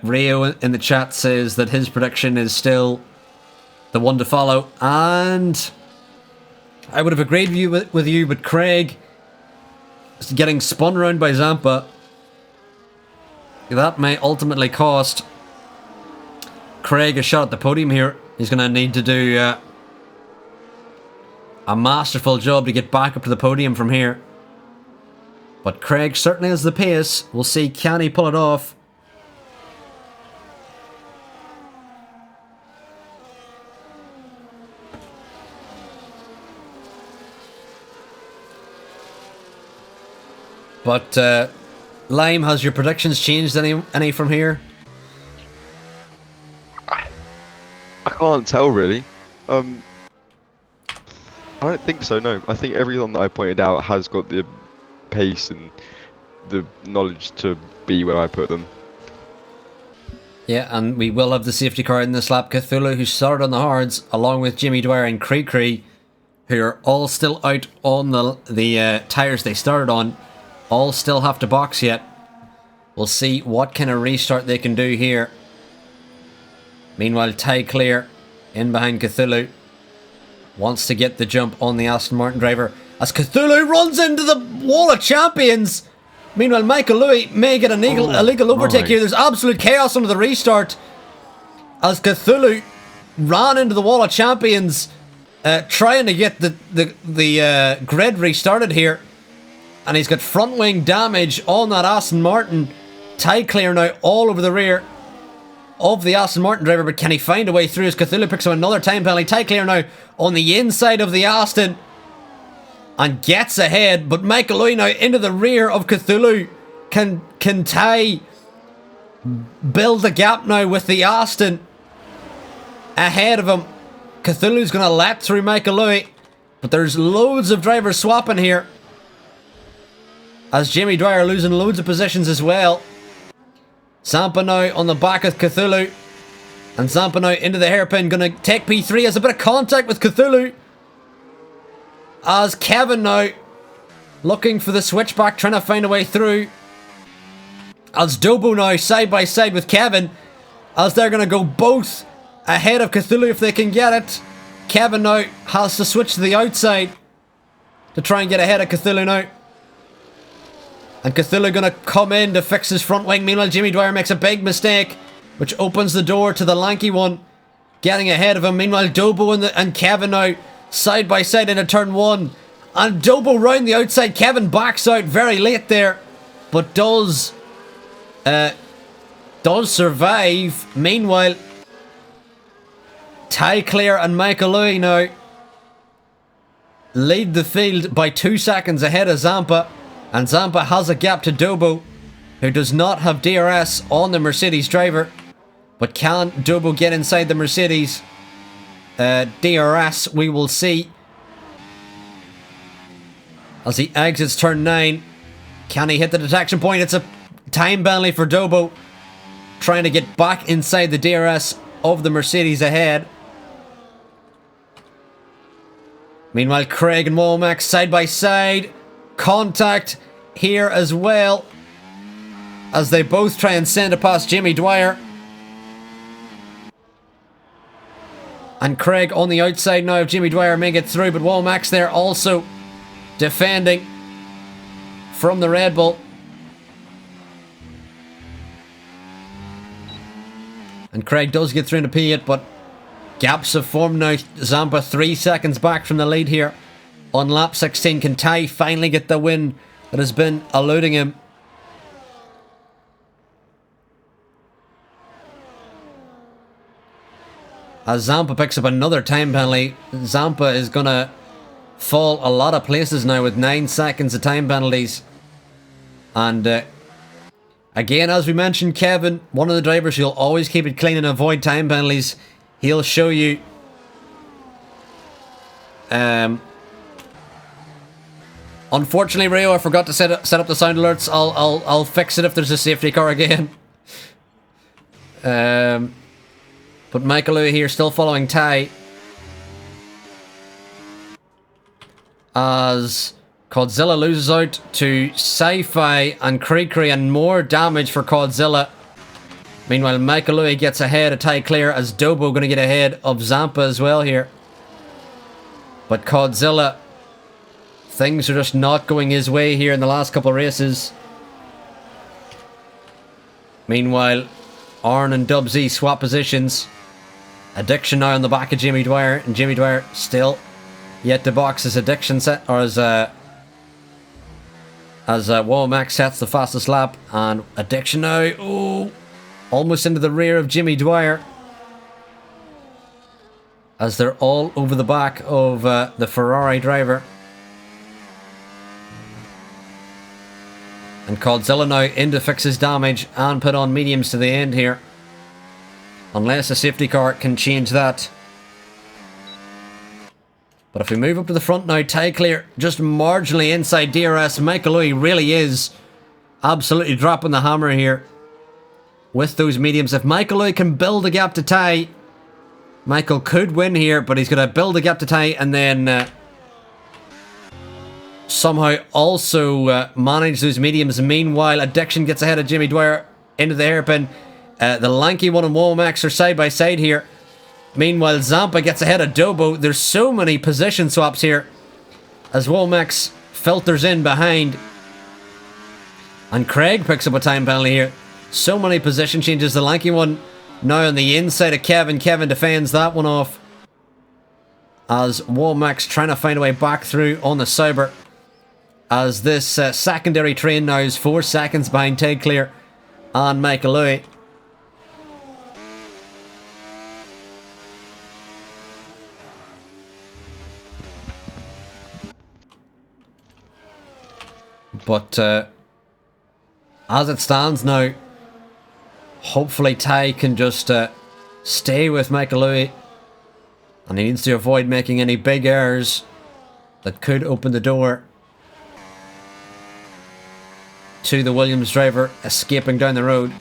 Rio in the chat says that his prediction is still the one to follow. And I would have agreed with you, but Craig is getting spun around by Zampa. That may ultimately cost Craig a shot at the podium here. He's going to need to do a masterful job to get back up to the podium from here. But Craig certainly has the pace. We'll see, can he pull it off? But Lime, has your predictions changed any from here? I can't tell really. I don't think so, no. I think everyone that I pointed out has got the pace and the knowledge to be where I put them. Yeah, and we will have the safety car in this lap. Cthulhu, who started on the hards, along with Jimmy Dwyer and Cree, who are all still out on the tyres they started on. All still have to box yet. We'll see what kind of restart they can do here. Meanwhile, Ty Clear in behind Cthulhu wants to get the jump on the Aston Martin driver as Cthulhu runs into the wall of champions. Meanwhile, Michael Louis may get an illegal overtake here. There's absolute chaos under the restart as Cthulhu ran into the wall of champions, trying to get the grid restarted here, and he's got front wing damage on that Aston Martin. Ty Clear now all over the rear of the Aston Martin driver, but can he find a way through as Cthulhu picks up another time penalty? Ty Clear now on the inside of the Aston and gets ahead, but Michael Louis now into the rear of Cthulhu. Can Ty build a gap now with the Aston ahead of him? Cthulhu's going to lap through Michael Louis, but there's loads of drivers swapping here as Jimmy Dwyer losing loads of positions as well. Zampa now on the back of Cthulhu, and Zampa now into the hairpin, going to take P3 as a bit of contact with Cthulhu, as Kevin now looking for the switchback, trying to find a way through, as Dobo now side by side with Kevin, as they're going to go both ahead of Cthulhu if they can get it. Kevin now has to switch to the outside to try and get ahead of Cthulhu now. And Cthulhu going to come in to fix his front wing. Meanwhile, Jimmy Dwyer makes a big mistake, which opens the door to the lanky one getting ahead of him. Meanwhile, Dobo and Kevin now side by side into turn one. And Dobo round the outside. Kevin backs out very late there, but does survive. Meanwhile, Ty Clear and Michael Louis now lead the field by 2 seconds ahead of Zampa. And Zampa has a gap to Dobo, who does not have DRS on the Mercedes driver. But can Dobo get inside the Mercedes DRS? We will see. As he exits turn 9, can he hit the detection point? It's a time penalty for Dobo, trying to get back inside the DRS of the Mercedes ahead. Meanwhile, Craig and Womack side by side. Contact here as well, as they both try and send it past Jimmy Dwyer. And Craig on the outside now of Jimmy Dwyer may get through, but Womack's there also defending from the Red Bull. And Craig does get through into P8, but gaps have formed now. Zampa 3 seconds back from the lead here on lap 16. Can Ty finally get the win that has been eluding him? As Zampa picks up another time penalty, Zampa is going to fall a lot of places now with 9 seconds of time penalties. And again, as we mentioned, Kevin, one of the drivers who'll always keep it clean and avoid time penalties. He'll show you unfortunately, Rio, I forgot to set up the sound alerts. I'll fix it if there's a safety car again. But Michael Louis here still following Ty, as Codzilla loses out to Sci-Fi and Cree, and more damage for Codzilla. Meanwhile, Michael Louis gets ahead of Ty Clear, as Dobo going to get ahead of Zampa as well here. But Codzilla, things are just not going his way here in the last couple of races. Meanwhile, Arn and Dubsy swap positions. Addiction now on the back of Jimmy Dwyer, and Jimmy Dwyer still yet to box his Addiction set, or as Womack sets the fastest lap, and Addiction now, almost into the rear of Jimmy Dwyer, as they're all over the back of the Ferrari driver. And Codzilla now in to fix his damage and put on mediums to the end here, unless a safety car can change that. But if we move up to the front now, Ty Clear just marginally inside DRS. Michael Louis really is absolutely dropping the hammer here with those mediums. If Michael Louis can build a gap to Ty, Michael could win here, but he's going to build a gap to Ty and then somehow also manage those mediums. Meanwhile, Addiction gets ahead of Jimmy Dwyer into the hairpin. The lanky one and Womax are side by side here. Meanwhile, Zampa gets ahead of Dobo. There's so many position swaps here as Womax filters in behind. And Craig picks up a time penalty here. So many position changes. The lanky one now on the inside of Kevin. Kevin defends that one off as Womax trying to find a way back through on the Sauber. As this secondary train now is 4 seconds behind Ted Clear and Michael Louis. But as it stands now, hopefully Ty can just stay with Michael Louis. And he needs to avoid making any big errors that could open the door to the Williams driver escaping down the road.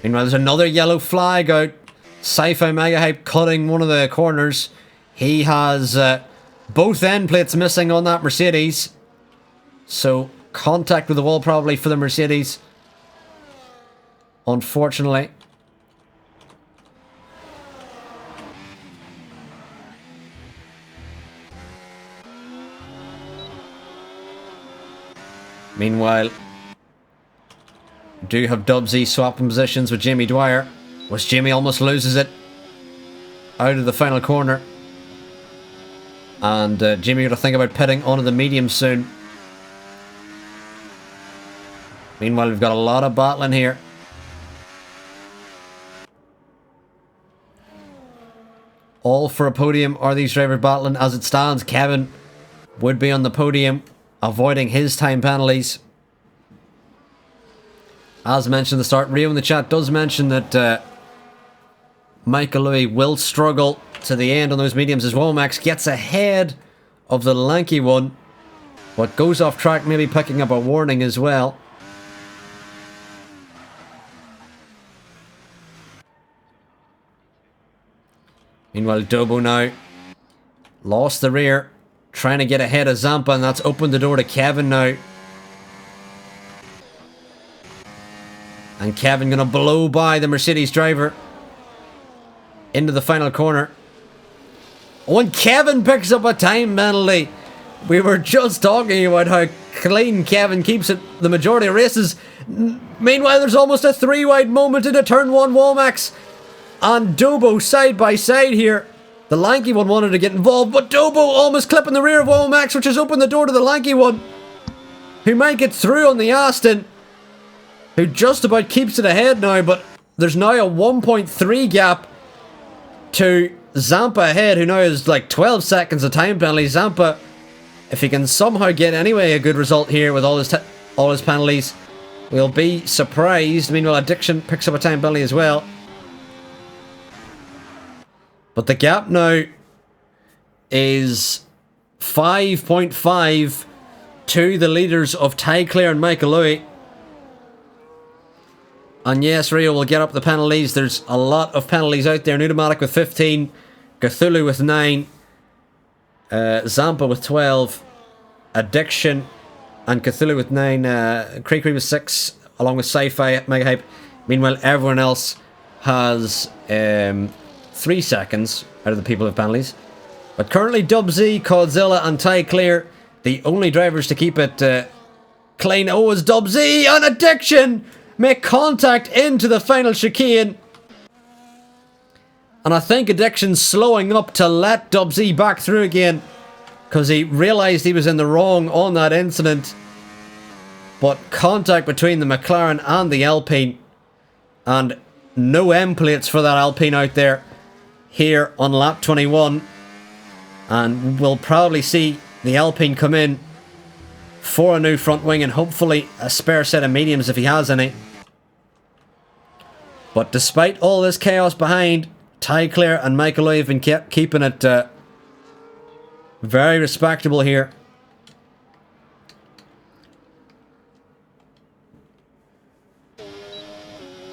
Meanwhile, there's another yellow flag out. Sci-Fi Mega Hype cutting one of the corners. He has both end plates missing on that Mercedes. So contact with the wall probably for the Mercedes, unfortunately. Meanwhile, do have Dubsy swapping positions with Jimmy Dwyer, which Jimmy almost loses it out of the final corner. And Jimmy got to think about pitting onto the medium soon. Meanwhile, we've got a lot of battling here. All for a podium. Are these drivers battling? As it stands, Kevin would be on the podium, avoiding his time penalties. As mentioned at the start, Rio in the chat does mention that Michael Louis will struggle to the end on those mediums as Womax gets ahead of the lanky one, but goes off track, maybe picking up a warning as well. Meanwhile, Dobo now lost the rear, trying to get ahead of Zampa, and that's opened the door to Kevin now. And Kevin going to blow by the Mercedes driver into the final corner. Oh, and Kevin picks up a time penalty. We were just talking about how clean Kevin keeps it the majority of races. Meanwhile, there's almost a 3-wide moment into turn 1. Womax and Dobo side by side here. The lanky one wanted to get involved, but Dobo almost clipping the rear of Womax, which has opened the door to the lanky one, who might get through on the Aston, who just about keeps it ahead now, but there's now a 1.3 gap to Zampa ahead, who now has like 12 seconds of time penalty. Zampa, if he can somehow get anyway a good result here with all his penalties, we'll be surprised. Meanwhile, Addiction picks up a time penalty as well. But the gap now is 5.5 to the leaders of Ty Clear and Michael Louis. And yes, Rio will get up the penalties. There's a lot of penalties out there. Nutomatic with 15, Cthulhu with 9, Zampa with 12, Addiction and Cthulhu with 9, Creekery with 6, along with Sci-Fi Mega Hype. Meanwhile, everyone else has 3 seconds out of the people with penalties. But currently Dubsy, Codzilla and Ty Clear, the only drivers to keep it clean. Oh, it's Dubsy and Addiction make contact into the final chicane. And I think Addiction's slowing up to let Dubsy back through again, because he realised he was in the wrong on that incident. But contact between the McLaren and the Alpine, and no M plates for that Alpine out there here on lap 21. And we'll probably see the Alpine come in for a new front wing and hopefully a spare set of mediums if he has any. But despite all this chaos behind, Ty Clear and Michael Louis have been keeping it very respectable here.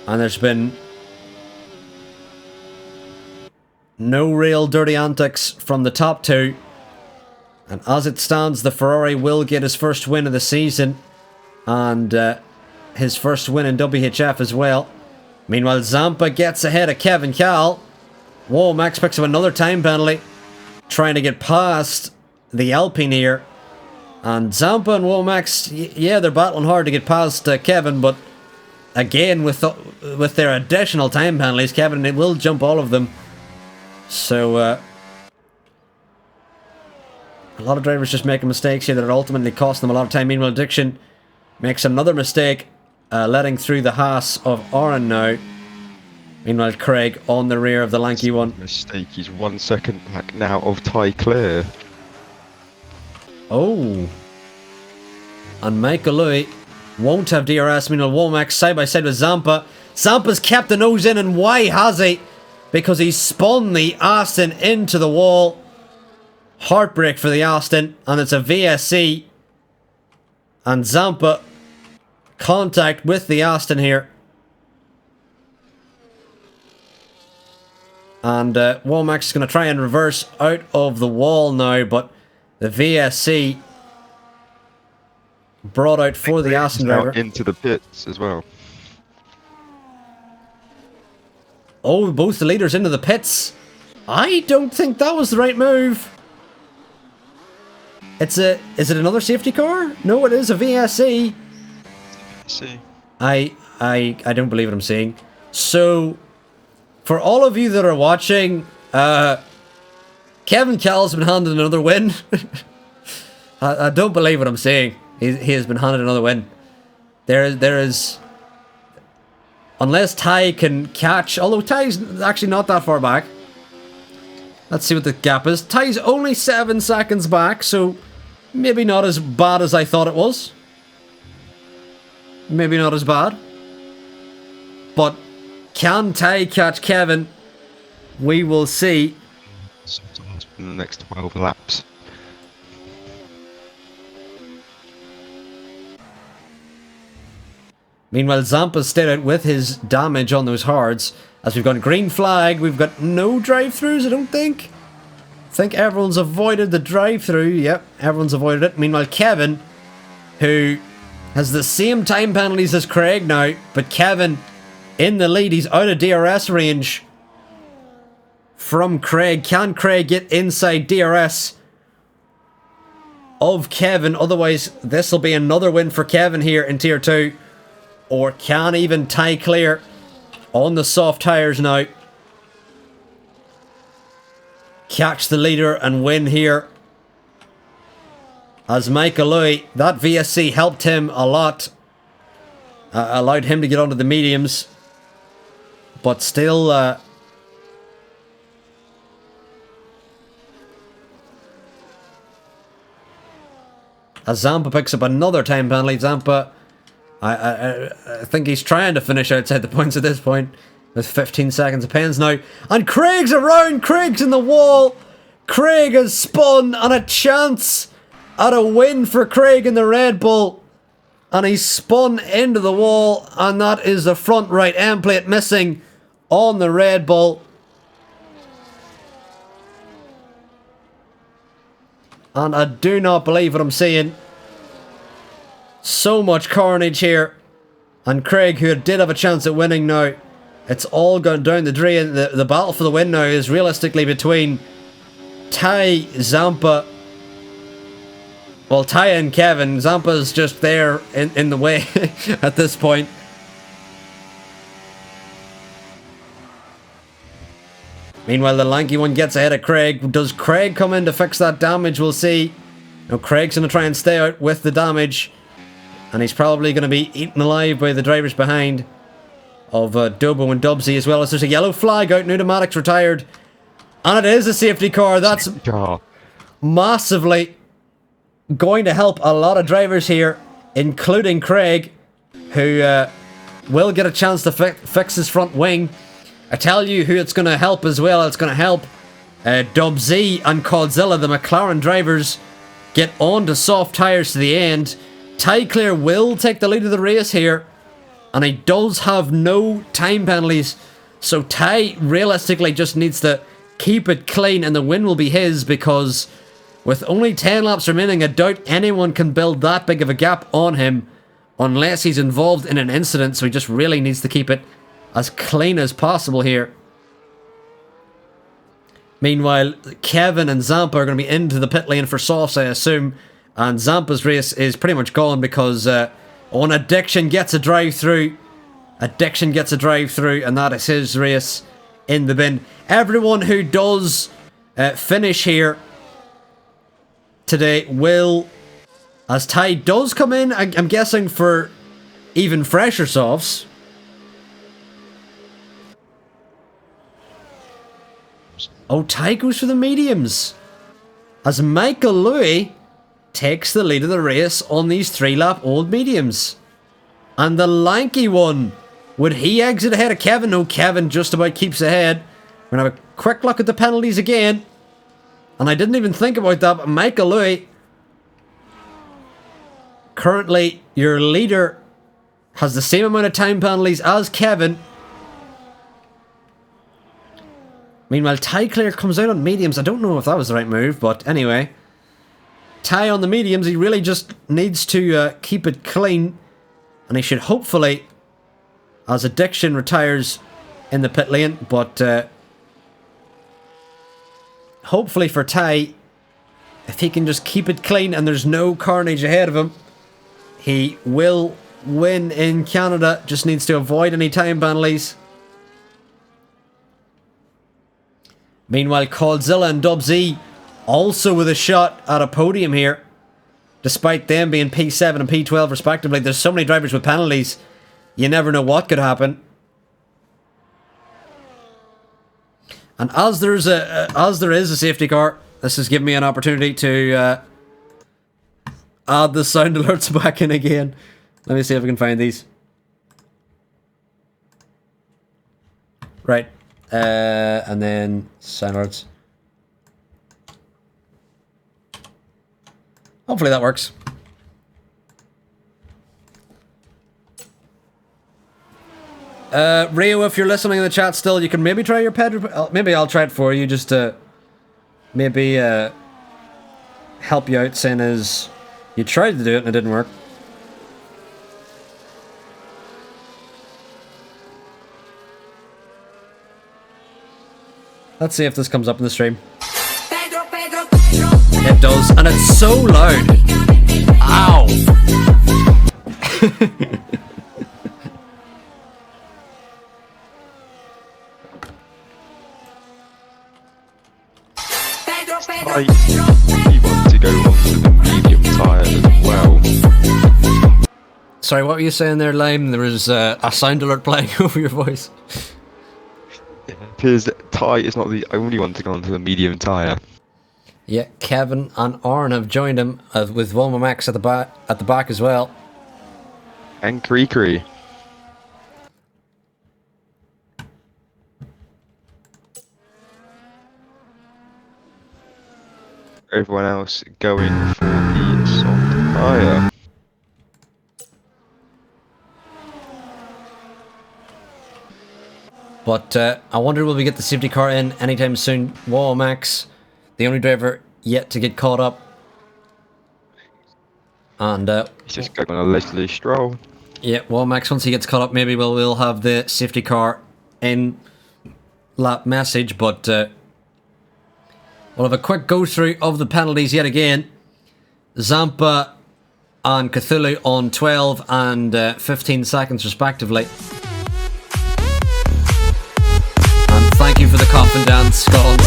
And there's been no real dirty antics from the top two. And as it stands, the Ferrari will get his first win of the season. And his first win in WHF as well. Meanwhile, Zampa gets ahead of Kevin Cal. Whoa, Max picks up another time penalty. Trying to get past the Alpine here. And Zampa and Womax, yeah, they're battling hard to get past Kevin, but again, with their additional time penalties, Kevin will jump all of them. So, a lot of drivers just making mistakes here that are ultimately cost them a lot of time. Meanwhile, Diction makes another mistake, letting through the Haas of Oren now. Meanwhile, Craig on the rear of the lanky one. Mistake, he's 1 second back now of Ty Clear. Oh. And Michael Louis won't have DRS. Meanwhile, Womack side by side with Zampa. Zampa's kept the nose in, and why has he? Because he spun the Aston into the wall. Heartbreak for the Aston, and it's a VSC. And Zampa contact with the Aston here. And Womack is going to try and reverse out of the wall now, but the VSC brought out for the Aston driver. Into the pits as well. Oh, both the leaders into the pits. I don't think that was the right move. Is it another safety car? No, it is a VSC. I don't believe what I'm seeing. So, for all of you that are watching, Kevin Cal's been handed another win. I don't believe what I'm seeing. He has been handed another win. There is... Unless Ty can catch... Although Ty's actually not that far back. Let's see what the gap is. Ty's only 7 seconds back, so maybe not as bad as I thought it was. Maybe not as bad. But can Ty catch Kevin? We will see. Sometimes in the next 12 laps. Meanwhile, Zampa's stayed out with his damage on those hards. As we've got a green flag, we've got no drive-thrus, I don't think. I think everyone's avoided the drive-thru. Yep, everyone's avoided it. Meanwhile, Kevin, who has the same time penalties as Craig now, but Kevin in the lead. He's out of DRS range from Craig. Can Craig get inside DRS of Kevin? Otherwise, this will be another win for Kevin here in Tier 2. Or can even Ty Clear on the soft tyres now catch the leader and win here? As Michael Louis, that VSC helped him a lot. Allowed him to get onto the mediums. But still... as Zampa picks up another time penalty, Zampa... I think he's trying to finish outside the points at this point. With 15 seconds of pens now. And Craig's around! Craig's in the wall! Craig has spun, and a chance at a win for Craig in the Red Bull. And he's spun into the wall, and that is the front right end plate missing on the Red Bull. And I do not believe what I'm seeing. So much carnage here. And Craig, who did have a chance at winning now, it's all gone down the drain. The battle for the win now is realistically between Ty, Zampa. Well, Ty and Kevin. Zampa's just there in the way at this point. Meanwhile, the lanky one gets ahead of Craig. Does Craig come in to fix that damage? We'll see. Now, Craig's going to try and stay out with the damage. And he's probably going to be eaten alive by the drivers behind of Dubbo and Dubsy, as well as there's a yellow flag out. Pneumatics retired. And it is a safety car. That's massively going to help a lot of drivers here, including Craig, who will get a chance to fix his front wing. I tell you who it's going to help as well. It's going to help Dubsy and Codzilla, the McLaren drivers, get on to soft tyres to the end. Ty Clear will take the lead of the race here, and he does have no time penalties, so Ty realistically just needs to keep it clean and the win will be his, because With only 10 laps remaining, I doubt anyone can build that big of a gap on him unless he's involved in an incident, so he just really needs to keep it as clean as possible here. Meanwhile, Kevin and Zampa are going to be into the pit lane for softs, I assume, and Zampa's race is pretty much gone because Addiction gets a drive through. Addiction gets a drive through, and that is his race in the bin. Everyone who does finish here today will, as Ty does come in, I'm guessing for even fresher softs. Oh, Ty goes for the mediums. As Michael Louis takes the lead of the race on these 3-lap old mediums. And the lanky one, would he exit ahead of Kevin? No, Kevin just about keeps ahead. We're going to have a quick look at the penalties again. And I didn't even think about that, but Michael Louis, currently your leader, has the same amount of time penalties as Kevin. Meanwhile, Ty Clear comes out on mediums. I don't know if that was the right move, but anyway. Ty on the mediums, he really just needs to keep it clean. And he should hopefully, as Addiction retires in the pit lane, but hopefully for Ty, if he can just keep it clean and there's no carnage ahead of him, he will win in Canada. Just needs to avoid any time penalties. Meanwhile, Coldzilla and Dubsy also with a shot at a podium here. Despite them being P7 and P12 respectively. There's so many drivers with penalties. You never know what could happen. And as there is a safety car, this has given me an opportunity to add the sound alerts back in again. Let me see if I can find these. Right. And then sound alerts. Hopefully that works. Rio, if you're listening in the chat still, you can maybe try your Pedro. Maybe I'll try it for you just to maybe help you out, seeing as you tried to do it and it didn't work. Let's see if this comes up in the stream. It does, and it's so loud. Ow! You want to go onto the medium tyre as well. Sorry, what were you saying there, Lime? There was a sound alert playing over your voice. Because Ty is not the only one to go onto the medium tyre. Yeah, Kevin and Aaron have joined him with Wilma Max at the back as well. And Kree. Everyone else going for the soft tyre. But I wonder will we get the safety car in anytime soon. Wilma Max, the only driver yet to get caught up. And he's just going on a leisurely stroll. Yeah, Wilma Max, once he gets caught up, maybe we'll have the safety car in lap message, but we'll have a quick go through of the penalties yet again. Zampa and Cthulhu on 12 and 15 seconds respectively. And thank you for the coffin dance, Scotland.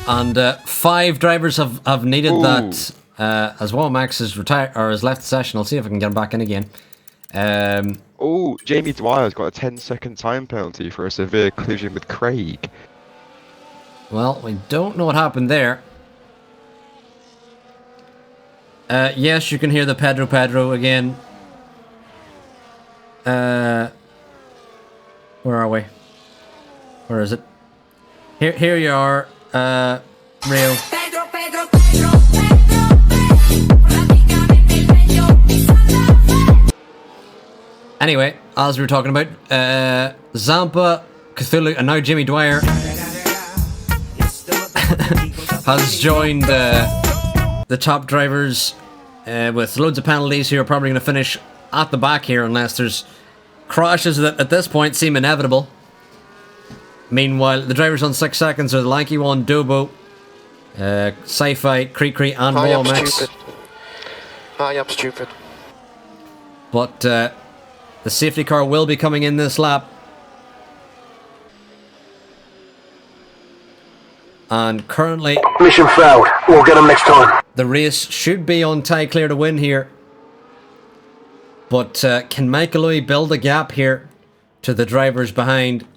And 5 drivers have needed that. As well, Max is retired or has left the session. I'll see if I can get him back in again. Jamie Dwyer's got a 10-second time penalty for a severe collision with Craig. Well, we don't know what happened there. Yes, you can hear the Pedro again. Where are we? Where is it? Here you are, Rio. Anyway, as we were talking about, Zampa, Cthulhu, and now Jimmy Dwyer has joined the top drivers with loads of penalties who are probably going to finish at the back here unless there's crashes that at this point seem inevitable. Meanwhile, the drivers on 6 seconds are the Lanky One, Dobo, Sci-Fi, Cree, and Wallmax. Hi, I'm stupid. But the safety car will be coming in this lap. And currently, mission failed. We'll get him next time. the race should be on Ty Clear to win here. But can Michael Louis build a gap here to the drivers behind?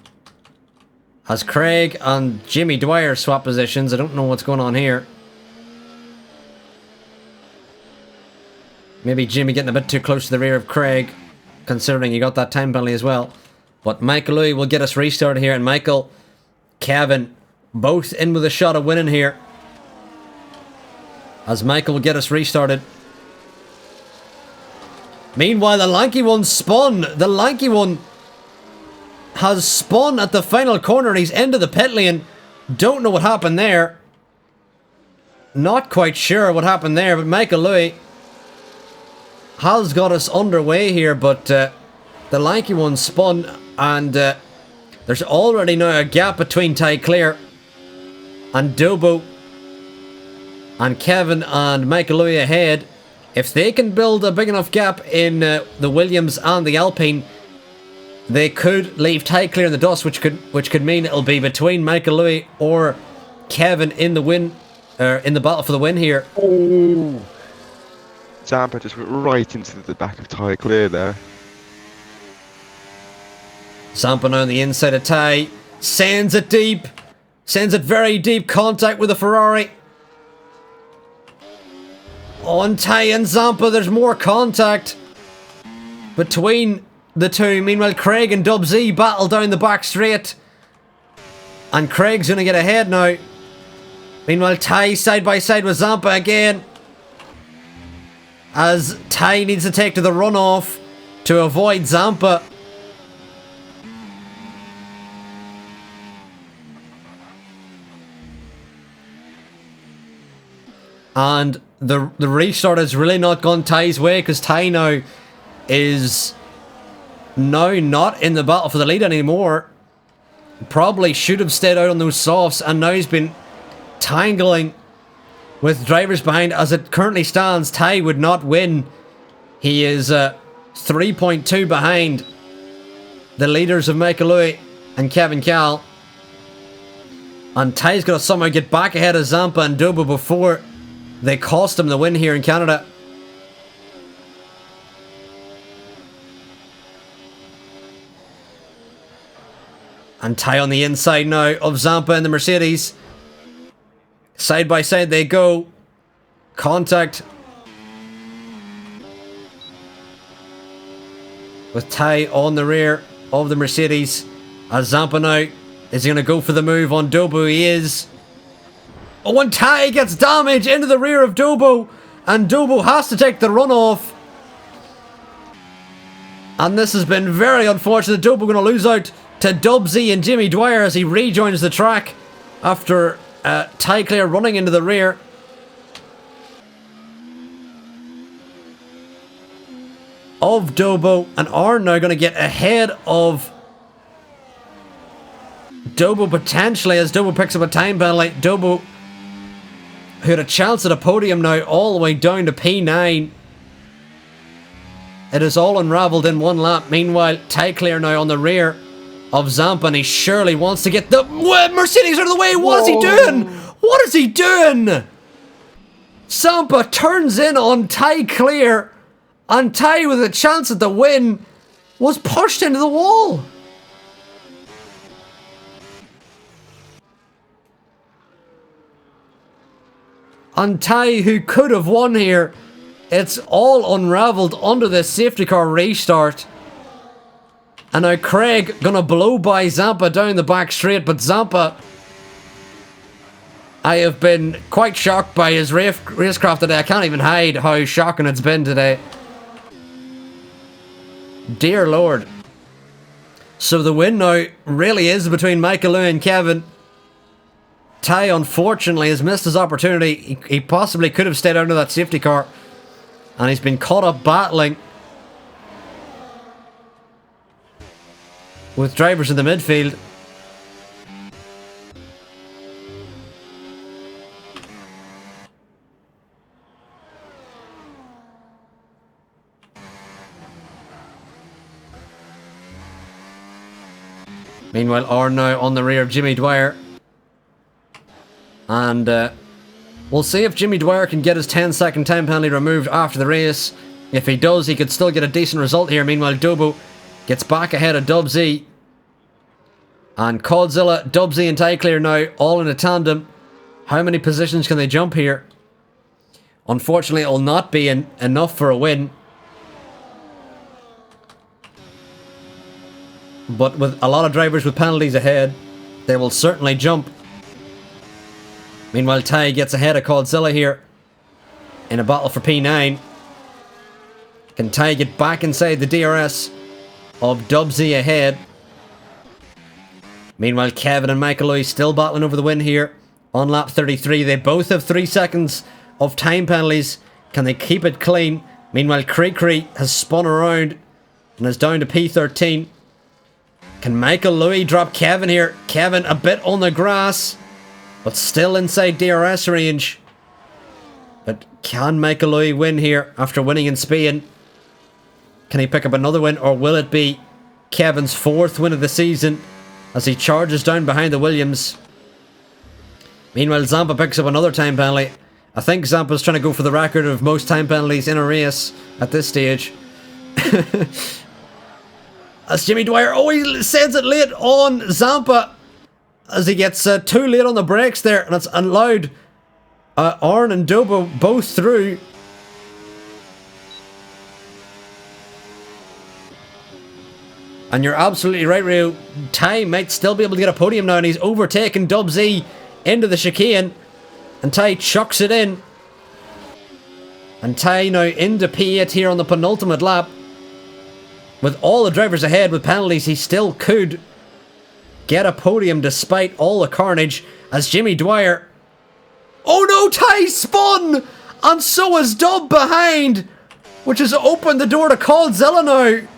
As Craig and Jimmy Dwyer swap positions, I don't know what's going on here. Maybe Jimmy getting a bit too close to the rear of Craig, considering he got that time penalty as well. But Michael Louis will get us restarted here, and Michael, Kevin, both in with a shot of winning here. As Michael will get us restarted. Meanwhile, the Lanky One spun. The Lanky One has spun at the final corner. He's into the pit lane. Don't know what happened there. Not quite sure what happened there, but Michael Louis has got us underway here, but the Lanky One spun, and there's already now a gap between Ty Clear and Dobo and Kevin and Michael Louis ahead. If they can build a big enough gap in the Williams and the Alpine, they could leave Ty Clear in the dust, which could mean it'll be between Michael Louis or Kevin in the win, in the battle for the win here. Oh. Zampa just went right into the back of Ty Clear there. Zampa now on the inside of Ty, sends it deep, sends it very deep, contact with the Ferrari. On Ty and Zampa, there's more contact between the two. Meanwhile, Craig and Dub Z battle down the back straight. And Craig's going to get ahead now. Meanwhile, Ty side by side with Zampa again. As Ty needs to take to the runoff to avoid Zampa. And the restart has really not gone Ty's way, because Ty now is not in the battle for the lead anymore. Probably should have stayed out on those softs, and now he's been tangling with drivers behind. As it currently stands, Ty would not win. He is 3.2 behind the leaders of Michael Louis and Kevin Cal. And Ty's got to somehow get back ahead of Zampa and Dobo before they cost him the win here in Canada. And Ty on the inside now of Zampa and the Mercedes. Side by side they go. Contact with Ty on the rear of the Mercedes. As Zampa now is going to go for the move on Dobo. He is. Oh, and Ty gets damage into the rear of Dobo. And Dobo has to take the runoff. And this has been very unfortunate. Dobo going to lose out to Dub Z and Jimmy Dwyer as he rejoins the track after Ty Clear running into the rear. Of Dobo, and are now going to get ahead of Dobo potentially as Dobo picks up a time penalty. Dobo, who had a chance at a podium now, all the way down to P9. It is all unravelled in one lap. Meanwhile, Ty Clear now on the rear of Zampa, and he surely wants to get the Mercedes out of the way. What is he doing? What is he doing? Zampa turns in on Ty Clear, and Ty, with a chance at the win, was pushed into the wall. And Ty, who could have won here, it's all unravelled under the safety car restart. And now Craig gonna blow by Zampa down the back straight, but Zampa, I have been quite shocked by his racecraft today. I can't even hide how shocking it's been today. Dear Lord. So the win now really is between Michael Lewis and Kevin. Ty, unfortunately, has missed his opportunity. He possibly could have stayed under that safety car. And he's been caught up battling with drivers in the midfield. Meanwhile, Arn now on the rear of Jimmy Dwyer. And we'll see if Jimmy Dwyer can get his 10-second time penalty removed after the race. If he does, he could still get a decent result here. Meanwhile, Dobo gets back ahead of Dubsy. And Codzilla, Dubsy and Tyclear now all in a tandem. How many positions can they jump here? Unfortunately, it will not be enough for a win. But with a lot of drivers with penalties ahead, they will certainly jump. Meanwhile, Ty gets ahead of Codzilla here in a battle for P9. Can Ty get back inside the DRS of Dubsy ahead? Meanwhile, Kevin and Michael Lewis still battling over the win here on lap 33. They both have 3 seconds of time penalties. Can they keep it clean? Meanwhile, Cree has spun around and is down to P13. Can Michael Lewis drop Kevin here? Kevin a bit on the grass, but still inside DRS range. But can Michael Lewis win here after winning in Spain? Can he pick up another win, or will it be Kevin's 4th win of the season as he charges down behind the Williams? Meanwhile, Zampa picks up another time penalty. I think Zampa's trying to go for the record of most time penalties in a race at this stage. As Jimmy Dwyer always sends it late on Zampa as he gets too late on the brakes there, and it's allowed Arn and Dobo both through. And you're absolutely right, Rio. Ty might still be able to get a podium now, and he's overtaken Dubsy into the chicane, and Ty chucks it in. And Ty now into P8 here on the penultimate lap. With all the drivers ahead with penalties, he still could get a podium despite all the carnage as Jimmy Dwyer... Oh no, Ty spun! And so is Dub behind, which has opened the door to Codzilla now.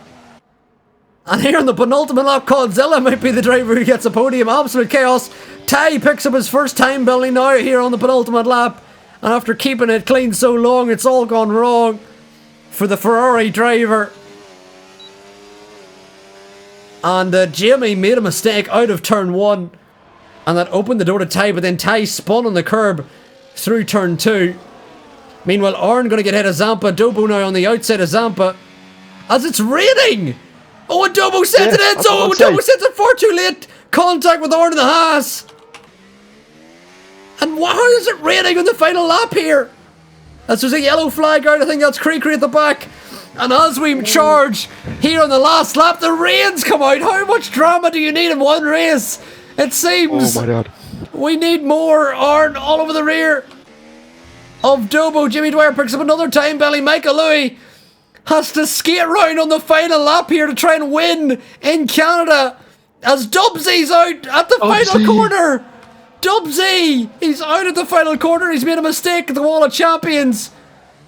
And here on the penultimate lap, Codzilla might be the driver who gets a podium. Absolute chaos. Ty picks up his first time penalty now here on the penultimate lap. And after keeping it clean so long, it's all gone wrong for the Ferrari driver. And Jamie made a mistake out of turn 1. And that opened the door to Ty, but then Ty spun on the curb through turn 2. Meanwhile, Arn going to get hit of Zampa. Dobo now on the outside of Zampa. As it's raining! Oh, and Dobo sends it in! So Dobo sends it far too late! Contact with Arn in the Haas! And how is it raining on the final lap here? As there's a yellow flag out, I think that's Cree at the back. And as we charge here on the last lap, the rains come out. How much drama do you need in one race? It seems. Oh my god. We need more. Arn all over the rear of Dobo. Jimmy Dwyer picks up another time penalty. Michael Lewis has to skate round on the final lap here to try and win in Canada. As Dubsy's out at the final corner. Dubsy! He's out at the final corner. He's made a mistake at the Wall of Champions.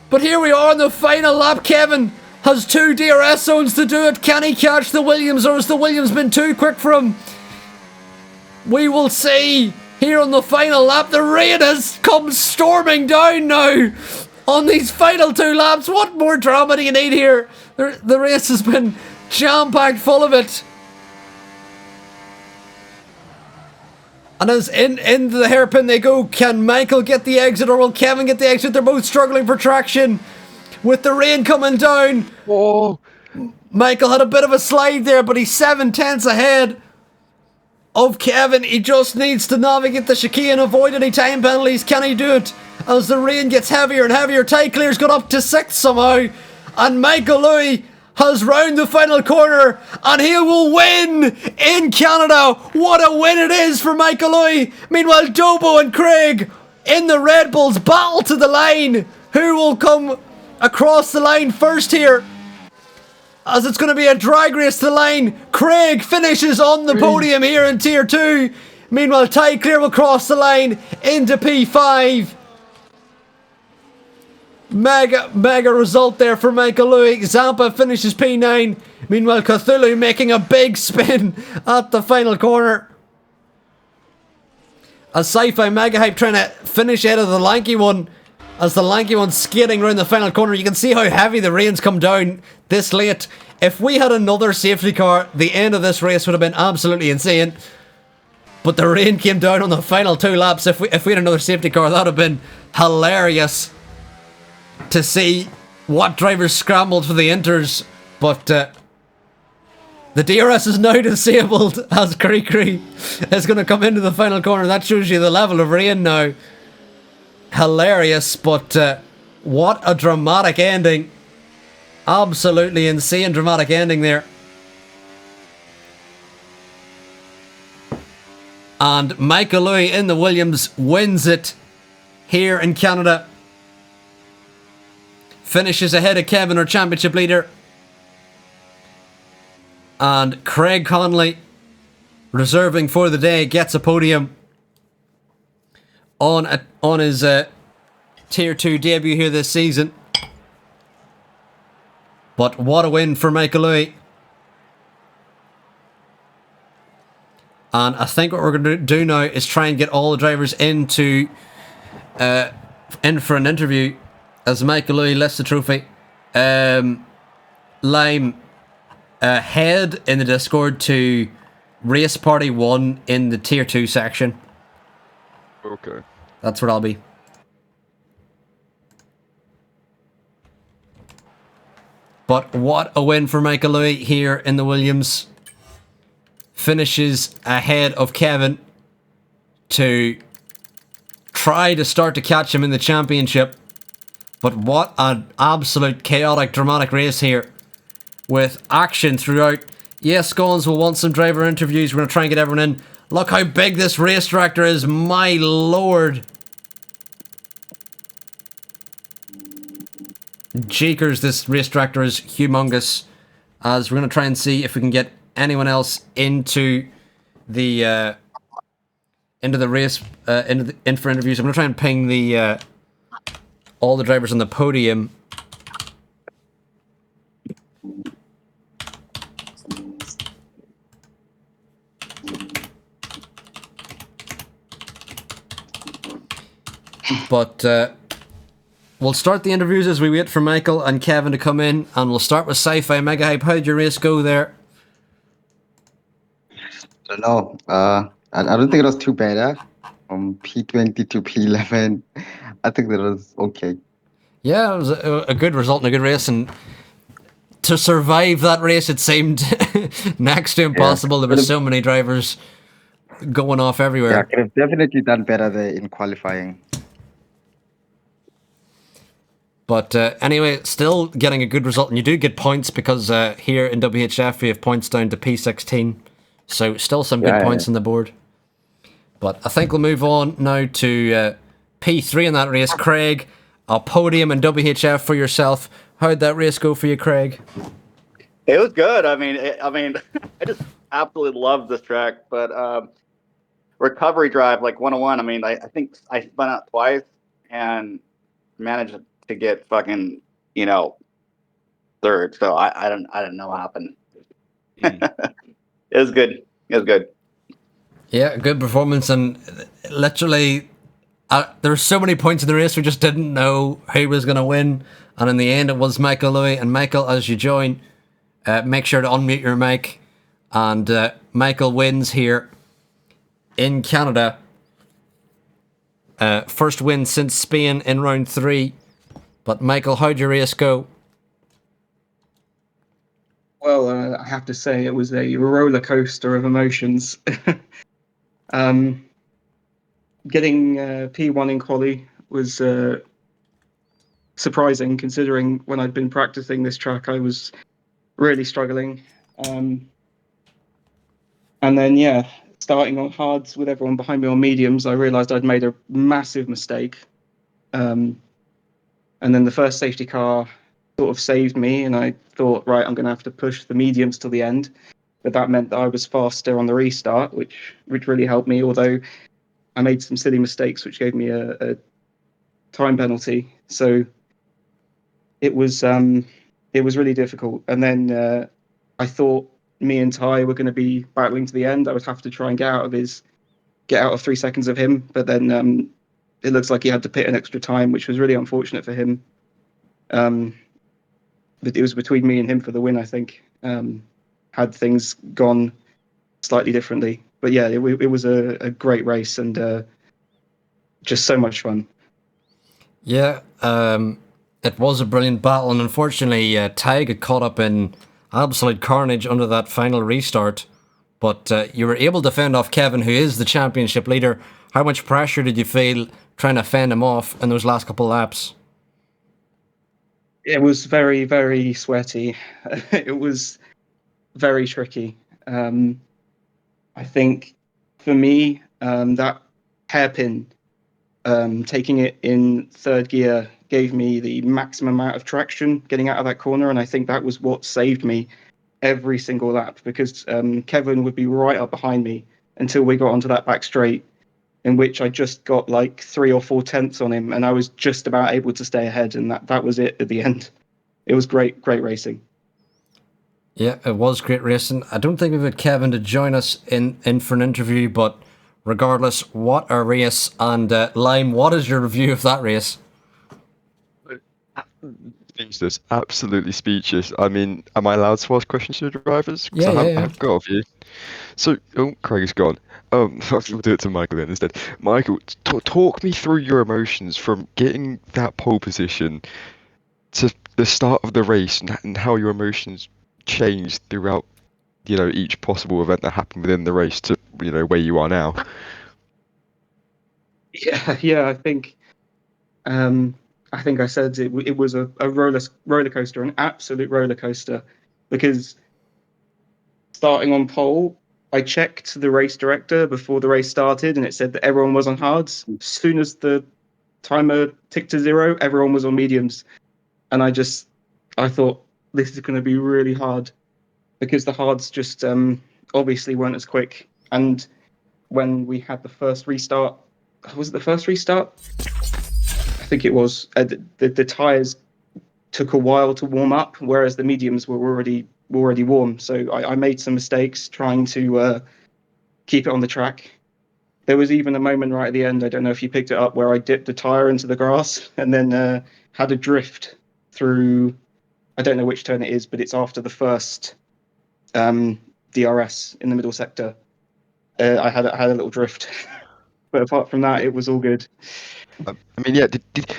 But here we are on the final lap. Kevin has 2 DRS zones to do it. Can he catch the Williams, or has the Williams been too quick for him? We will see here on the final lap. The rain has come storming down now on these final 2 laps. What more drama do you need here? The race has been jam-packed full of it. And as into the hairpin they go. Can Michael get the exit, or will Kevin get the exit? They're both struggling for traction with the rain coming down. Whoa. Michael had a bit of a slide there, but he's 7/10 ahead of Kevin. He just needs to navigate the chicane, avoid any time penalties. Can he do it? As the rain gets heavier and heavier, Tyclear's got up to 6th somehow. And Michael Lewis has round the final corner, and he will win in Canada. What a win it is for Michael Lewis. Meanwhile, Dobo and Craig in the Red Bulls battle to the line. Who will come across the line first here? as it's going to be a drag race to the line. Craig finishes on the podium here in Tier 2. Meanwhile, Ty Clear will cross the line into P5. Mega result there for Michael Louis. Zampa finishes P9. Meanwhile, Cthulhu making a big spin at the final corner. As Sci-Fi Mega Hype trying to finish out of the lanky one. As the lanky one's skating around the final corner. You can see how heavy the rains come down this late. If we had another safety car, the end of this race would have been absolutely insane. But the rain came down on the final 2 laps. If we had another safety car, that would have been hilarious to see what drivers scrambled for the inters. But the DRS is now disabled as Cree is going to come into the final corner. That shows you the level of rain now. Hilarious, but what a dramatic ending. Absolutely insane dramatic ending there. And Michael Louis in the Williams wins it here in Canada. Finishes ahead of Kevin, our championship leader. And Craig Conley, reserving for the day, gets a podium on his Tier 2 debut here this season. But what a win for Michael Louis. And I think what we're going to do now is try and get all the drivers in for an interview as Michael Louis lifts the trophy. Lime, head in the Discord to Race Party 1 in the Tier 2 section. Okay. That's where I'll be. But what a win for Michael Louis here in the Williams. Finishes ahead of Kevin to try to start to catch him in the championship. But what an absolute chaotic, dramatic race here with action throughout. Yes, Scones will want some driver interviews. We're going to try and get everyone in. Look how big this race tractor is, my lord. Jeekers, this race tractor is humongous. As we're going to try and see if we can get anyone else into the race, in for interviews. I'm going to try and ping the all the drivers on the podium. But we'll start the interviews as we wait for Michael and Kevin to come in, and we'll start with Sci-Fi Mega Hype. How'd your race go there? I don't know. I don't think it was too bad. From P20 to P11, I think that was okay. Yeah, it was a good result and a good race, and to survive that race, it seemed next to impossible. There were so many drivers going off everywhere. Yeah, I could have definitely done better there in qualifying. But anyway, still getting a good result, and you do get points because here in WHF we have points down to P16, so still some good points on the board. But I think we'll move on now to P3 in that race. Craig, a podium in WHF for yourself. How'd that race go for you, Craig? It was good. I mean, I just absolutely love this track. But recovery drive, like 101. I mean, I think I spun out twice and managed to get fucking, third. So I don't know what happened. It was good. It was good. Yeah, good performance, and literally there were so many points in the race we just didn't know who was going to win, and in the end it was Michael Louis. And Michael, as you join, make sure to unmute your mic, and Michael wins here in Canada. First win since Spain in round 3. But Michael, how'd your race go? Well, I have to say it was a roller coaster of emotions. Getting P1 in quali was surprising, considering when I'd been practicing this track, I was really struggling. And then, starting on hards with everyone behind me on mediums, I realised I'd made a massive mistake. And then the first safety car sort of saved me, and I thought, right, I'm going to have to push the mediums till the end. But that meant that I was faster on the restart, which really helped me. Although I made some silly mistakes, which gave me a time penalty. So it was really difficult. And then I thought me and Ty were going to be battling to the end. I would have to try and get out of 3 seconds of him. But then it looks like he had to pit an extra time, which was really unfortunate for him. But it was between me and him for the win, I think. Had things gone slightly differently. But yeah, it was a great race and just so much fun. Yeah, it was a brilliant battle, and unfortunately, Ty got caught up in absolute carnage under that final restart. But you were able to fend off Kevin, who is the championship leader. How much pressure did you feel trying to fend him off in those last couple of laps? It was very, very sweaty. It was very tricky. I think for me, that hairpin, taking it in third gear, gave me the maximum amount of traction getting out of that corner, and I think that was what saved me every single lap, because Kevin would be right up behind me until we got onto that back straight, in which I just got like 3 or 4 tenths on him, and I was just about able to stay ahead, and that was it at the end. It was great racing. Yeah, it was great racing. I don't think we've had Kevin to join us in for an interview, but regardless, what a race. And Lime, what is your review of that race? Speechless, absolutely speechless. I mean, am I allowed to ask questions to the drivers? 'Cause Yeah, I've got a few. So, Craig's gone. We'll do it to Michael then instead. Michael, talk me through your emotions from getting that pole position to the start of the race, and how your emotions changed throughout, each possible event that happened within the race to, where you are now. Yeah. I think I said it was a roller coaster, an absolute roller coaster, because starting on pole, I checked the race director before the race started, and it said that everyone was on hards. As soon as the timer ticked to 0, everyone was on mediums. And I thought this is going to be really hard, because the hards just obviously weren't as quick. And when we had the first restart, was it the first restart? I think it was. The tyres took a while to warm up, whereas the mediums were already warm. So I made some mistakes trying to keep it on the track. There was even a moment right at the end, I don't know if you picked it up, where I dipped the tyre into the grass and then had a drift through, I don't know which turn it is, but it's after the first DRS in the middle sector. I had a little drift. But apart from that, it was all good. I mean, yeah.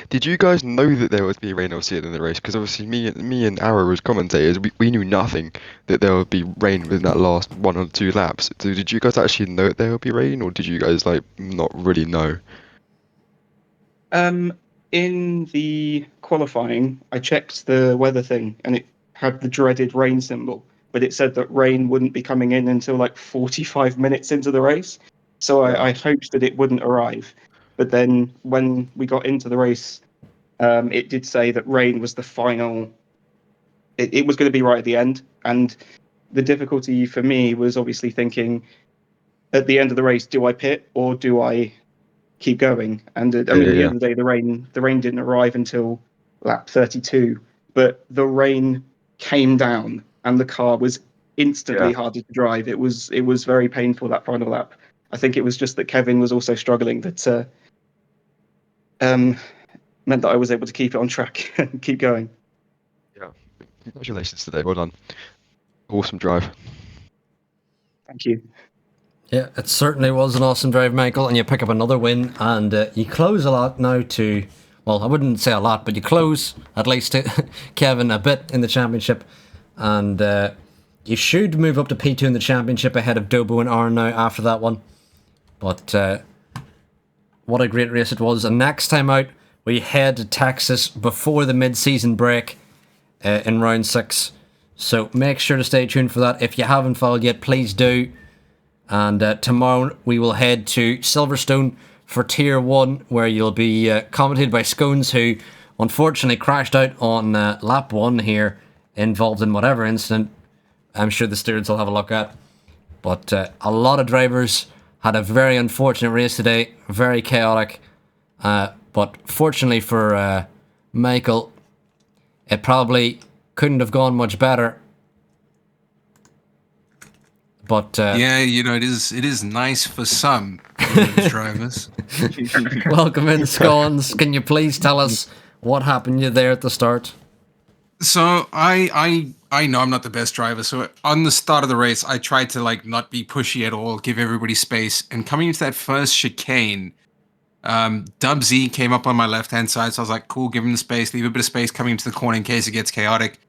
Did you guys know that there would be rain obviously in the race? Because obviously me and Arrow as commentators, we knew nothing that there would be rain within that last 1 or 2 laps. So did you guys actually know that there would be rain, or did you guys not really know? In the qualifying, I checked the weather thing, and it had the dreaded rain symbol, but it said that rain wouldn't be coming in until like 45 minutes into the race. So I hoped that it wouldn't arrive. But then when we got into the race, it did say that rain was the final. It was going to be right at the end. And the difficulty for me was obviously thinking, at the end of the race, do I pit or do I keep going? And at the end of the day, the rain didn't arrive until lap 32. But the rain came down and the car was instantly harder to drive. It was very painful, that final lap. I think it was just that Kevin was also struggling, that meant that I was able to keep it on track and keep going. Yeah. Congratulations today. Well done. Awesome drive. Thank you. Yeah, it certainly was an awesome drive, Michael, and you pick up another win, and you close a lot now to, well, I wouldn't say a lot, but you close at least to Kevin a bit in the championship, and you should move up to P2 in the championship ahead of Dobo and Arn now after that one. But what a great race it was. And next time out, we head to Texas before the mid-season break in round 6. So make sure to stay tuned for that. If you haven't followed yet, please do. And tomorrow we will head to Silverstone for Tier 1, where you'll be commented by Scones, who unfortunately crashed out on lap 1 here, involved in whatever incident. I'm sure the stewards will have a look at. But a lot of drivers had a very unfortunate race today, very chaotic. But fortunately for Michael, it probably couldn't have gone much better. But yeah, it is nice for some drivers. Welcome in, Scones. Can you please tell us what happened to you there at the start? So I know I'm not the best driver. So on the start of the race, I tried to not be pushy at all, give everybody space. And coming into that first chicane, Dub Z came up on my left-hand side. So I was like, cool, give him the space, leave a bit of space coming into the corner in case it gets chaotic.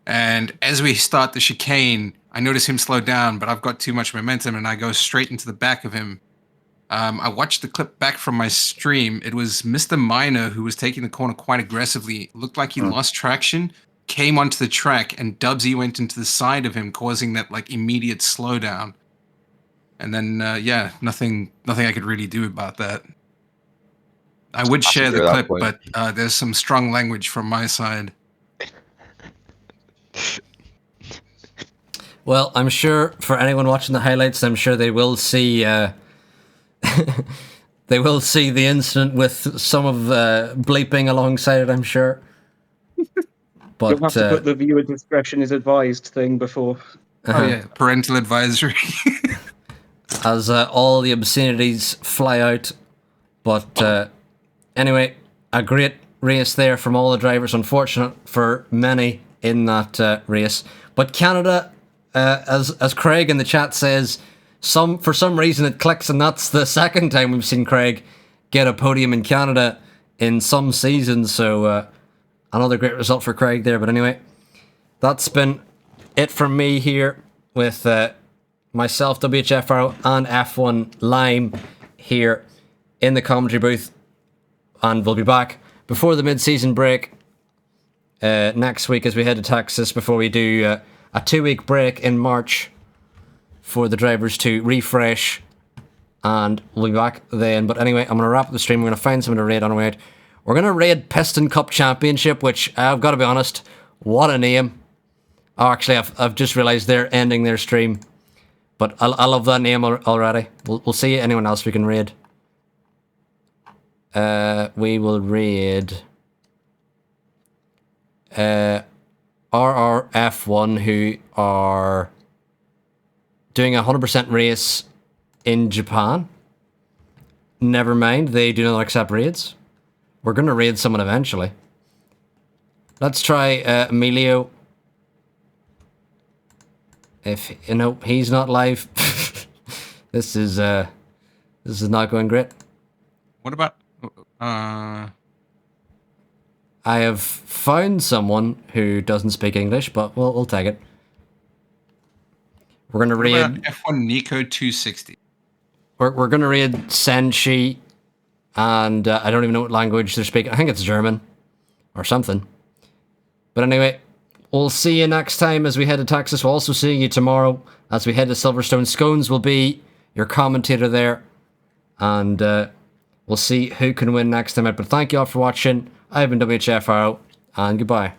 And as we start the chicane, I notice him slow down, but I've got too much momentum and I go straight into the back of him. I watched the clip back from my stream. It was Mr. Minor who was taking the corner quite aggressively. Looked like he lost traction, came onto the track, and Dubsy went into the side of him, causing that immediate slowdown. And then nothing I could really do about that. I would share the clip, but there's some strong language from my side. Well, I'm sure for anyone watching the highlights, I'm sure they will see they will see the incident with some of bleeping alongside it, I'm sure. But you'll have to put the viewer discretion is advised thing before. Oh yeah, parental advisory. As all the obscenities fly out. But anyway, a great race there from all the drivers. Unfortunate for many in that race. But Canada, as Craig in the chat says, for some reason it clicks, and that's the second time we've seen Craig get a podium in Canada in some seasons. So another great result for Craig there. But anyway, that's been it from me here with myself, WHFR, and F1 Lime here in the commentary booth. And we'll be back before the mid-season break next week as we head to Texas, before we do a 2-week break in March for the drivers to refresh, and we'll be back then. But anyway, I'm going to wrap up the stream. We're going to find something to raid on our way out. We're going to raid Piston Cup Championship, which I've got to be honest, what a name. Oh, actually, I've just realised they're ending their stream. But I love that name already. We'll see anyone else we can raid. We will raid RRF1, who are doing a 100% race in Japan. Never mind, they do not accept raids. We're going to raid someone eventually. Let's try Emilio. If he's not live, this is not going great. What about I have found someone who doesn't speak English, but we'll take it. We're gonna raid F1 Nico 260. We're gonna raid Senshi, and I don't even know what language they're speaking. I think it's German or something. But anyway, we'll see you next time as we head to Texas. We'll also see you tomorrow as we head to Silverstone. Scones will be your commentator there, and we'll see who can win next time out. But thank you all for watching. I've been WHFR, and goodbye.